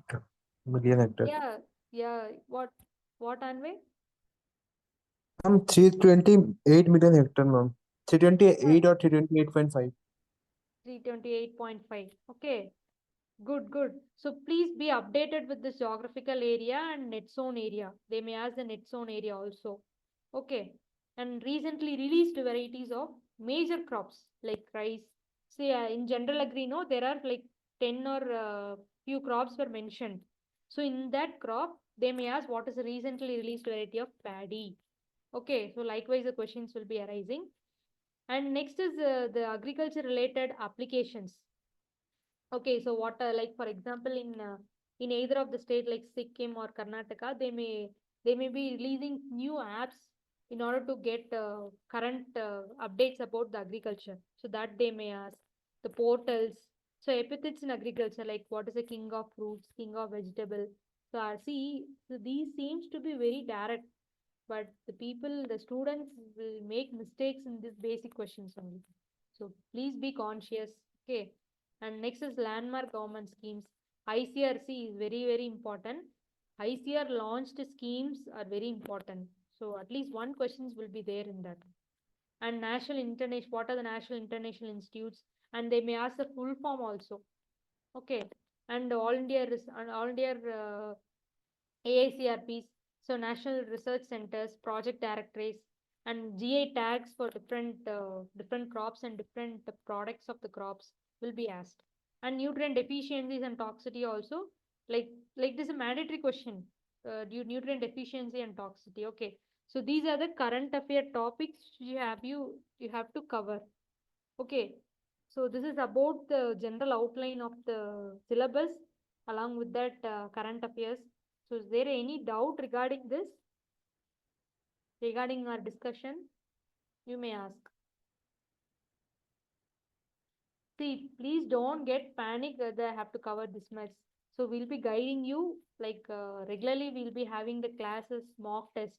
million hectares. Yeah, yeah. What Anway? Ma'am, 328 million hectare, ma'am. 328 or 328.5. 328.5. Okay. Good. So please be updated with this geographical area and net zone area. They may ask the net zone area also. Okay. And recently released varieties of major crops like rice. See, in general agri, no, there are like 10 or few crops were mentioned. So in that crop, they may ask what is the recently released variety of paddy. Okay. So likewise, the questions will be arising. And next is the agriculture related applications. Okay, so what like for example in either of the state like Sikkim or Karnataka, they may be releasing new apps in order to get current updates about the agriculture. So that they may ask the portals. So epithets in agriculture, like what is the king of fruits, king of vegetable. So see, so these seems to be very direct, but the students will make mistakes in these basic questions only. So please be conscious. Okay. And next is landmark government schemes. ICRC is very, very important. ICR launched schemes are very important. So at least one questions will be there in that. And national international, what are the national international institutes? And they may ask the full form also. Okay. And all India AICRPs, So national research centers, project directories, and GI tags for different crops and different products of the crops will be asked. And nutrient deficiencies and toxicity also, like this is a mandatory question. Nutrient deficiency and toxicity. Okay, so these are the current affair topics you have to cover. Okay, so this is about the general outline of the syllabus along with that current affairs. So is there any doubt regarding this? Regarding our discussion, you may ask. See, please don't get panic that I have to cover this much. So we'll be guiding you like regularly. We'll be having the classes, mock tests.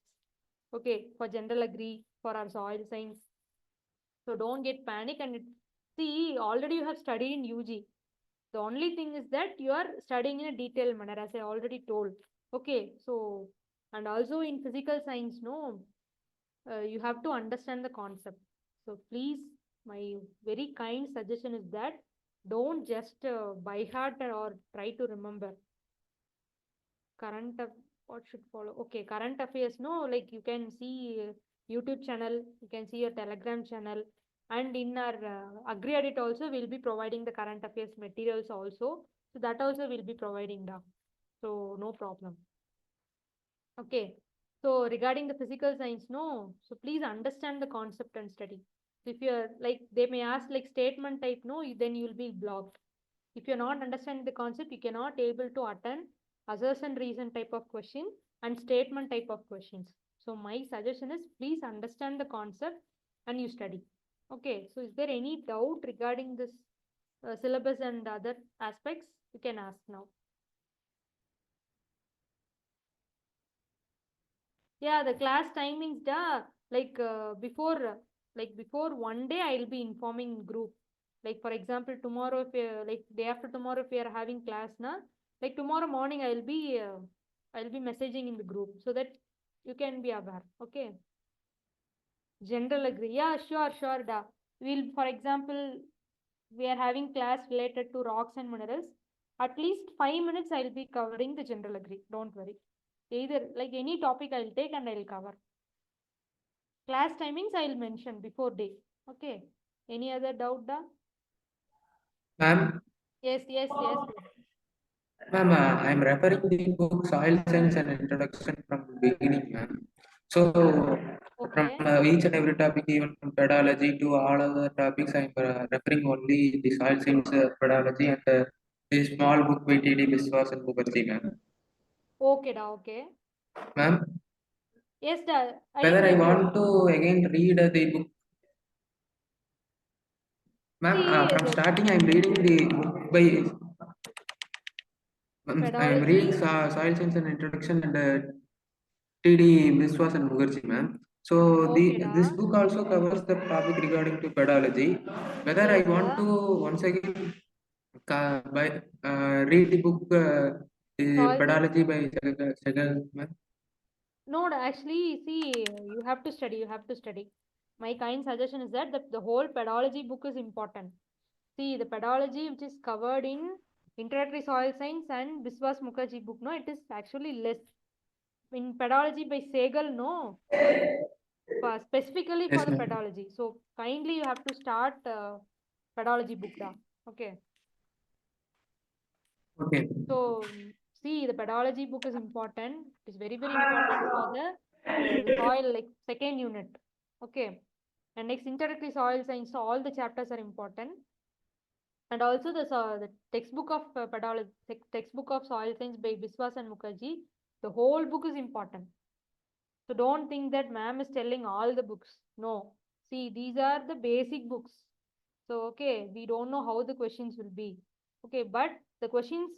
Okay, for general agri, for our soil science. So don't get panic and see, already you have studied in UG. The only thing is that you are studying in a detailed manner, as I already told. Okay, so and also in physical science, no, you have to understand the concept. So please, my very kind suggestion is that don't just by heart or try to remember. What should follow? Okay, current affairs. No, like you can see YouTube channel, you can see your Telegram channel, and in our AgriAddict also we'll be providing the current affairs materials also. So that also will be providing the. So no problem. Okay. So regarding the physical science, no. So please understand the concept and study. So if you're like, they may ask like statement type, no, then you will be blocked. If you're not understanding the concept, you cannot able to attend assertion reason type of question and statement type of questions. So my suggestion is please understand the concept and you study. Okay. So is there any doubt regarding this syllabus and other aspects? You can ask now. Yeah, the class timings, like before one day I'll be informing group. Like for example, tomorrow if like day after tomorrow if we are having class na, like tomorrow morning I'll be messaging in the group so that you can be aware. Okay. General agree. Yeah, sure, da. We'll, for example, we are having class related to rocks and minerals. At least 5 minutes I'll be covering the general agree. Don't worry. Either like any topic I'll take and I'll cover. Class timings I'll mention before day. Okay. Any other doubt, da? Ma'am, Yes. ma'am, I'm referring the book Soil Science and Introduction from the beginning, ma'am. So, from Okay. each and every topic, even from pedology to all other topics, I'm referring only the soil science pedology and the small book by T.D. Biswas and Mukherjee, ma'am. Okay, da. Okay. Ma'am, Yes, da. I whether I didn't get you. want to again read the book, ma'am, See, from the starting, I'm reading the book by, I'm reading pedology. Soil Science and Introduction and T.D. Biswas and Mukherjee, ma'am. So Okay, this da. book also covers the topic regarding to pedology. Whether I Yes, want da. to once again read the book the Soil science. pedology by Jagan, ma'am. No, da, actually, see, you have to study. You have to study. My kind suggestion is that the whole pedology book is important. See, the pedology which is covered in Introductory Soil Science and Biswas Mukherjee book, no, it is actually less. In pedology by Segal, no, specifically for Yes, the ma'am. pedology. So kindly you have to start pedology book da. Okay. Okay. So see, the pedology book is important. It is very important for the soil like second unit. Okay. And next introductory soil science. So all the chapters are important. And also the textbook of pedology, textbook of soil science by Biswas and Mukherjee. The whole book is important. So don't think that ma'am is telling all the books. No. See, these are the basic books. So, okay, we don't know how the questions will be. Okay, but the questions,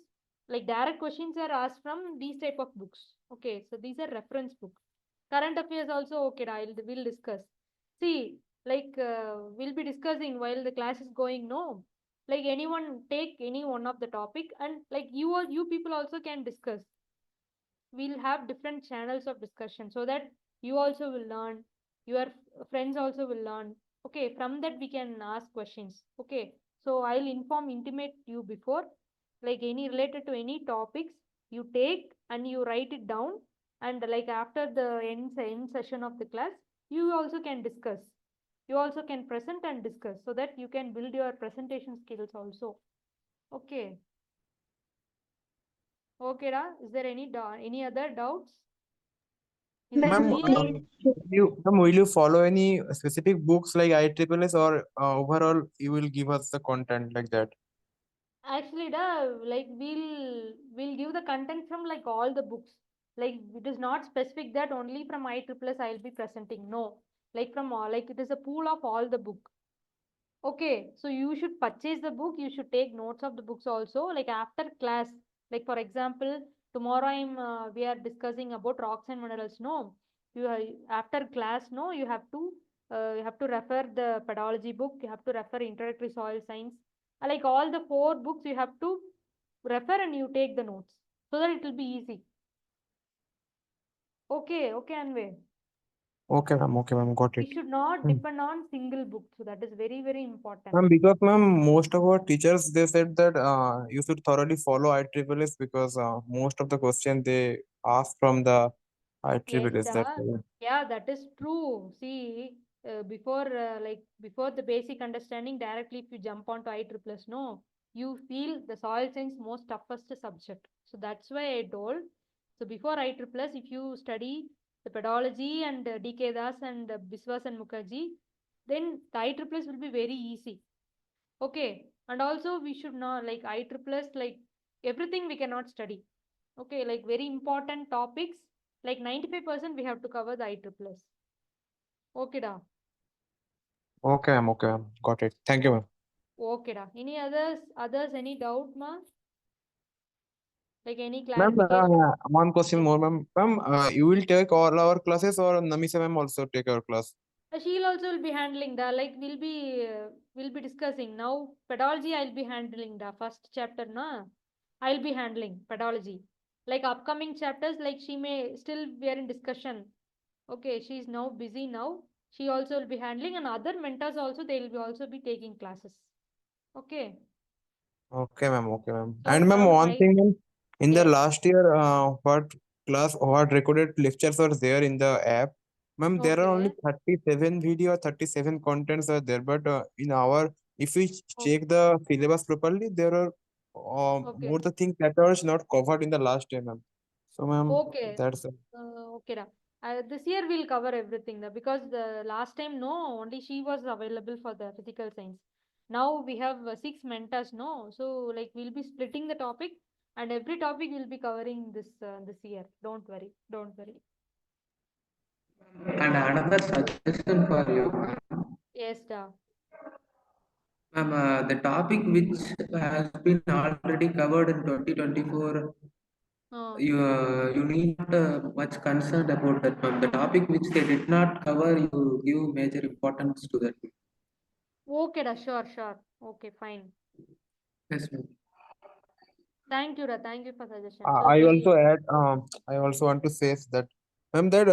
like direct questions are asked from these type of books. Okay, so these are reference book. Current affairs also, okay, we'll discuss. See, like we'll be discussing while the class is going, no. Like anyone take any one of the topic and like you people also can discuss. We'll have different channels of discussion so that you also will learn, your friends also will learn. Okay, from that we can ask questions. Okay, so I'll intimate you before, like any related to any topics you take and you write it down and like after the end session of the class, you also can discuss. You also can present and discuss so that you can build your presentation skills also. Okay. Okay, da. Is there any other doubts in this Ma'am, video? will you follow any specific books like IEEE or overall you will give us the content like that? Actually, like we'll give the content from like all the books. Like it is not specific that only from IEEE I'll be presenting. No, like from all, like it is a pool of all the book. Okay, so you should purchase the book. You should take notes of the books also. Like after class, like for example, tomorrow we are discussing about rocks and minerals. No, after class, no, you have to refer the pedology book. You have to refer introductory soil science. Like all the 4 books, you have to refer and you take the notes so that it will be easy. Okay, okay, Anway. Okay, ma'am, got We it. should not Hmm. depend on single book. So that is very, very important. Ma'am, because ma'am, most of our teachers they said that you should thoroughly follow IEEE because most of the questions they ask from the Yes, IEEE. That's why. yeah, that is true. See, before the basic understanding, directly if you jump onto IEEE, no, you feel the soil science most toughest subject. So that's why I told. So before IEEE, if you study the pedology and DK Das and Biswas and Mukherjee, then the IEEE will be very easy. Okay, and also we should not like IEEE, like everything we cannot study. Okay, like very important topics, like 95% we have to cover the IEEE. Okay, da. Okay, ma'am, got it. Thank you, ma'am. Okay, da. Any any doubt, ma? Like any Ma'am, clarification? one question Yes. more, ma'am. Ma'am, you will take all our classes or Namisa ma'am also take our class? She'll also will be handling the like we'll be discussing now pedology. I'll be handling the first chapter, na. I'll be handling pedology. Like upcoming chapters, like she may still we are in discussion. Okay, she's now busy now. She also will be handling, and other mentors also they will be also be taking classes. Okay. Okay, ma'am. Okay, ma'am. So And ma'am, from one I thing, ma'am, in the yes, last year, what recorded lectures are there in the app? Ma'am, there are only okay, 37 video, 37 contents are there. But in our, if we oh, check the syllabus properly, there are okay, more the things that are not covered in the last year, ma'am. So, ma'am, okay, that's okay. Da. This year we'll cover everything da, because the last time no, only she was available for the physical science. Now we have 6 mentors, no, so like we'll be splitting the topic, and every topic we'll be covering this year. Don't worry, don't worry. And another suggestion for you, ma'am. Yes, da. Ma'am, the topic which has been already covered in 2024, Uh, you need not much concerned about that, ma'am. The topic which they did not cover, you give major importance to that. okay, da, sure, sure. Okay, fine. Yes, ma'am. Thank you, da. Thank you for suggestion. So I we'll also add, I also want to say that, ma'am, that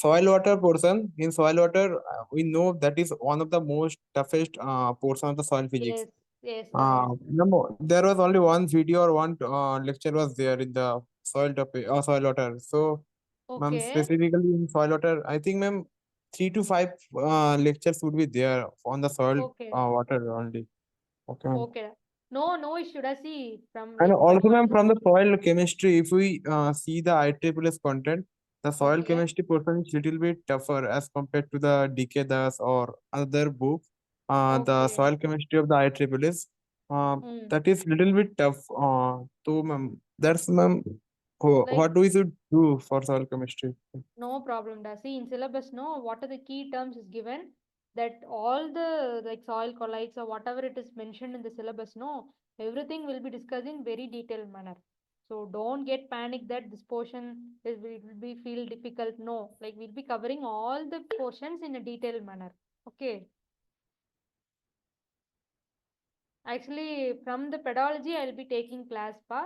soil water portion, in soil water, we know that is one of the most toughest portion of the soil physics. yes, yes, da, yes. No, there was only one video or one lecture was there in the soil topic or soil water. So, ma'am, Okay, specifically in soil water, I think, ma'am, 3 to 5 lectures would be there on the soil okay, water only. Okay, ma'am. okay. Da. No, no issue. Da. See, from And like from also, our ma'am, from the soil chemistry, if we see the IEEE content, the soil okay, chemistry portion is little bit tougher as compared to the DK Das or other books. The okay. soil chemistry of the IEEE, Hmm. that is little bit tough. So, ma'am, that's ma'am, Like what we should do for soil chemistry? no problem. Da. See, in syllabus, no, what are the key terms is given that all the like soil colloids or whatever it is mentioned in the syllabus, no, everything will be discussed in very detailed manner. So don't get panic that this portion will be feel difficult. No, like we'll be covering all the portions in a detailed manner. Okay. Actually, from the pedology, I'll be taking class pa.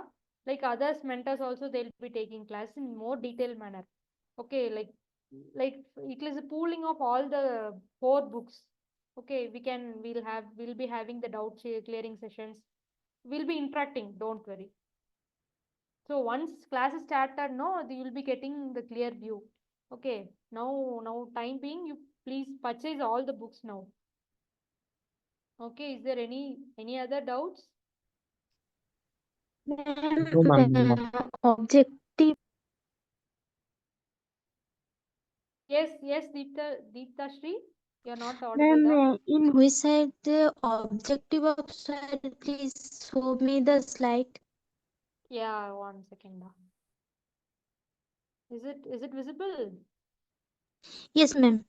Like others mentors also, they'll be taking class in more detailed manner. Okay, like it is a pooling of all the 4 books. Okay, we'll be having the clearing sessions. We'll be interacting. Don't worry. So once class is started, no, you will be getting the clear view. Okay. Now time being, you please purchase all the books now. Okay. Is there any other doubts? No, ma'am. No. Objective. Yes, Deepta Shri, you're not audible Ma'am, there. in which side the objective of side, please show me the slide. Yeah, 1 second. Is it visible? Yes, ma'am.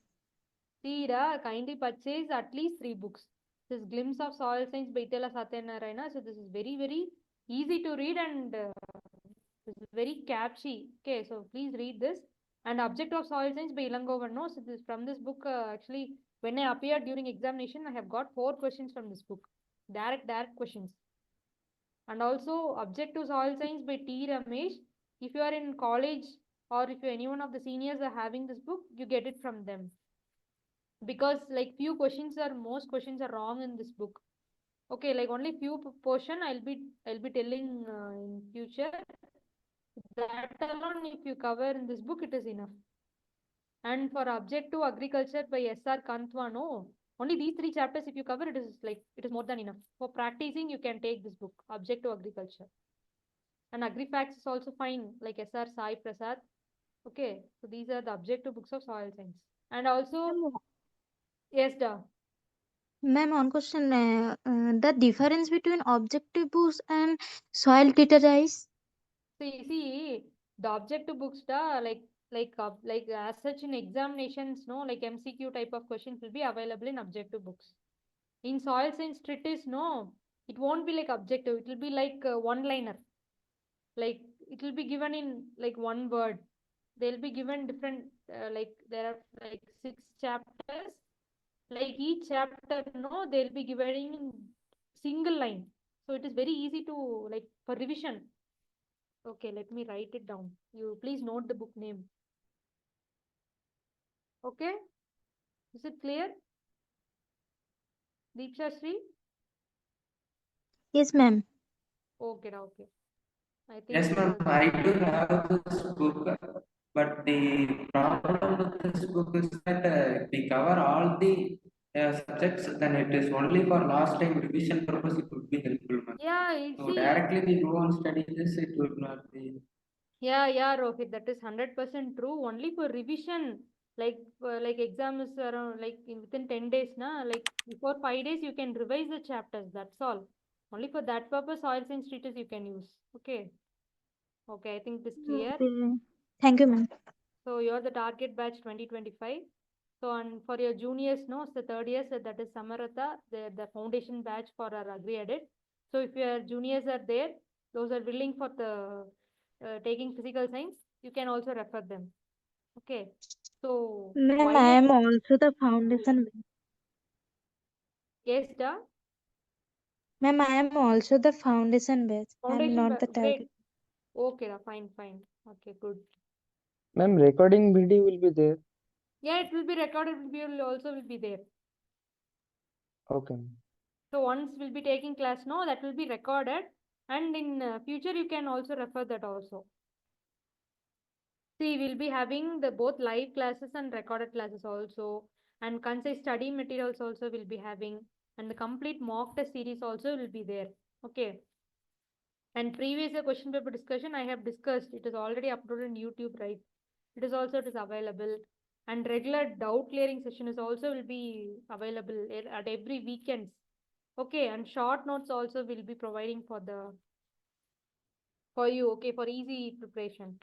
See, kindly purchase at least 3 books. This Glimpse of Soil Science by Itala Satyanarayana. So this is very easy to read and this is very catchy. Okay, so please read this. And Object of Soil Science by Ilangovan. No, so this from this book actually when I appeared during examination, I have got 4 questions from this book. Direct questions. And also Object to Soil Science by T. Ramesh. If you are in college or if any one of the seniors are having this book, you get it from them. Because like most questions are wrong in this book. Okay, like only few portion I'll be telling in future. That alone, if you cover in this book, it is enough. And for Object to Agriculture by S.R. Kantwano, only these 3 chapters, if you cover, it is more than enough. For practicing, you can take this book, Object to Agriculture. And AgriFacts is also fine, like S.R. Sai Prasad. Okay, so these are the objective books of soil science. And also, yes, da. Ma'am, one question. The difference between objective books and soil tutorials? See, the objective books, da, like as such in examinations, no, like MCQ type of questions will be available in objective books. In soil science treatise, no, it won't be like objective. It will be like one-liner. Like it will be given in like one word. They'll be given different, like there are like 6 chapters. Like each chapter, no, they'll be given in single line. So it is very easy to like for revision. Okay, let me write it down. You please note the book name. Okay, is it clear? Deeksha Sri? Yes, ma'am. Okay, okay. I Yes, think ma'am, I do have this book, but the problem with this book is that we cover all the subjects, then it is only for last time revision purpose, it would be helpful, ma'am. yeah, So see, directly we go and study this, it would not be. yeah, Rohit, that is 100% true. Only for revision, like exam is around like within 10 days, na, like before 5 days you can revise the chapters. That's all. Only for that purpose, soil science treatise you can use. Okay. Okay, I think this clear. Okay. Thank you, ma'am. So you're the target batch 2025. So and for your juniors, no, so third years, that is Samarata, the foundation batch for our AgriAddict. So if your juniors are there, those are willing for the taking physical science, you can also refer them. Okay. So Ma'am, why I I am also the foundation. yes, da Ma'am, I am also the foundation batch. I am foundation not the great. target. Okay, da, fine. Okay, good. Ma'am, recording video will be there. Yeah, it will be recorded. Will also will be there. Okay, ma'am. So once we'll be taking class, no, that will be recorded, and in future you can also refer that also. See, we'll be having the both live classes and recorded classes also, and concise study materials also will be having, and the complete mock test series also will be there. Okay. And previous year question paper discussion I have discussed. It is already uploaded on YouTube, right? It is available, and regular doubt clearing session is also will be available at every weekends. Okay, and short notes also will be providing for you. Okay, for easy preparation.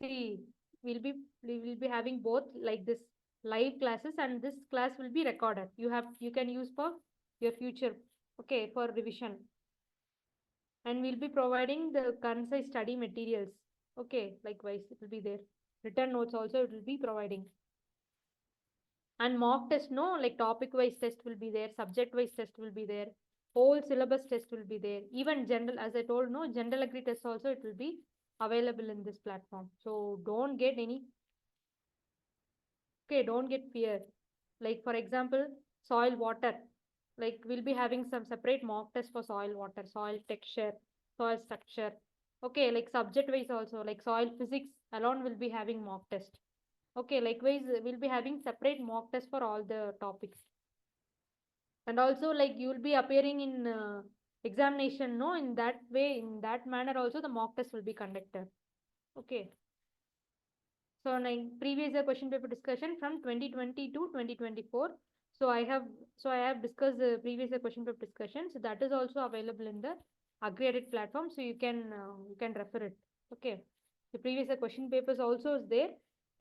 See, we will be having both like this live classes, and this class will be recorded. You can use for your future. Okay, for revision, and we'll be providing the concise study materials. Okay, likewise it will be there. Written notes also it will be providing. And mock test, no, like topic wise test will be there, subject wise test will be there, whole syllabus test will be there. Even general, as I told, no, general agri test also it will be available in this platform. So don't get any, okay, don't get fear. Like for example, soil water, like we'll be having some separate mock test for soil water, soil texture, soil structure. Okay, like subject wise also, like soil physics alone will be having mock test. Okay, likewise, we'll be having separate mock test for all the topics. And also, like, you will be appearing in examination, no? In that way, in that manner also, the mock test will be conducted. Okay. So, like, previous year question paper discussion from 2020 to 2024. So I have discussed the previous year question paper discussion. So that is also available in the AgriAddict platform. So you can refer it. Okay. The previous year question papers also is there,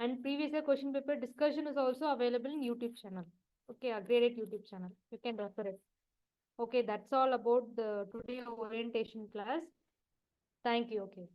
and previous year question paper discussion is also available in YouTube channel. Okay, AgriAddict YouTube channel. You can refer it. Okay, that's all about the today orientation class. Thank you. Okay.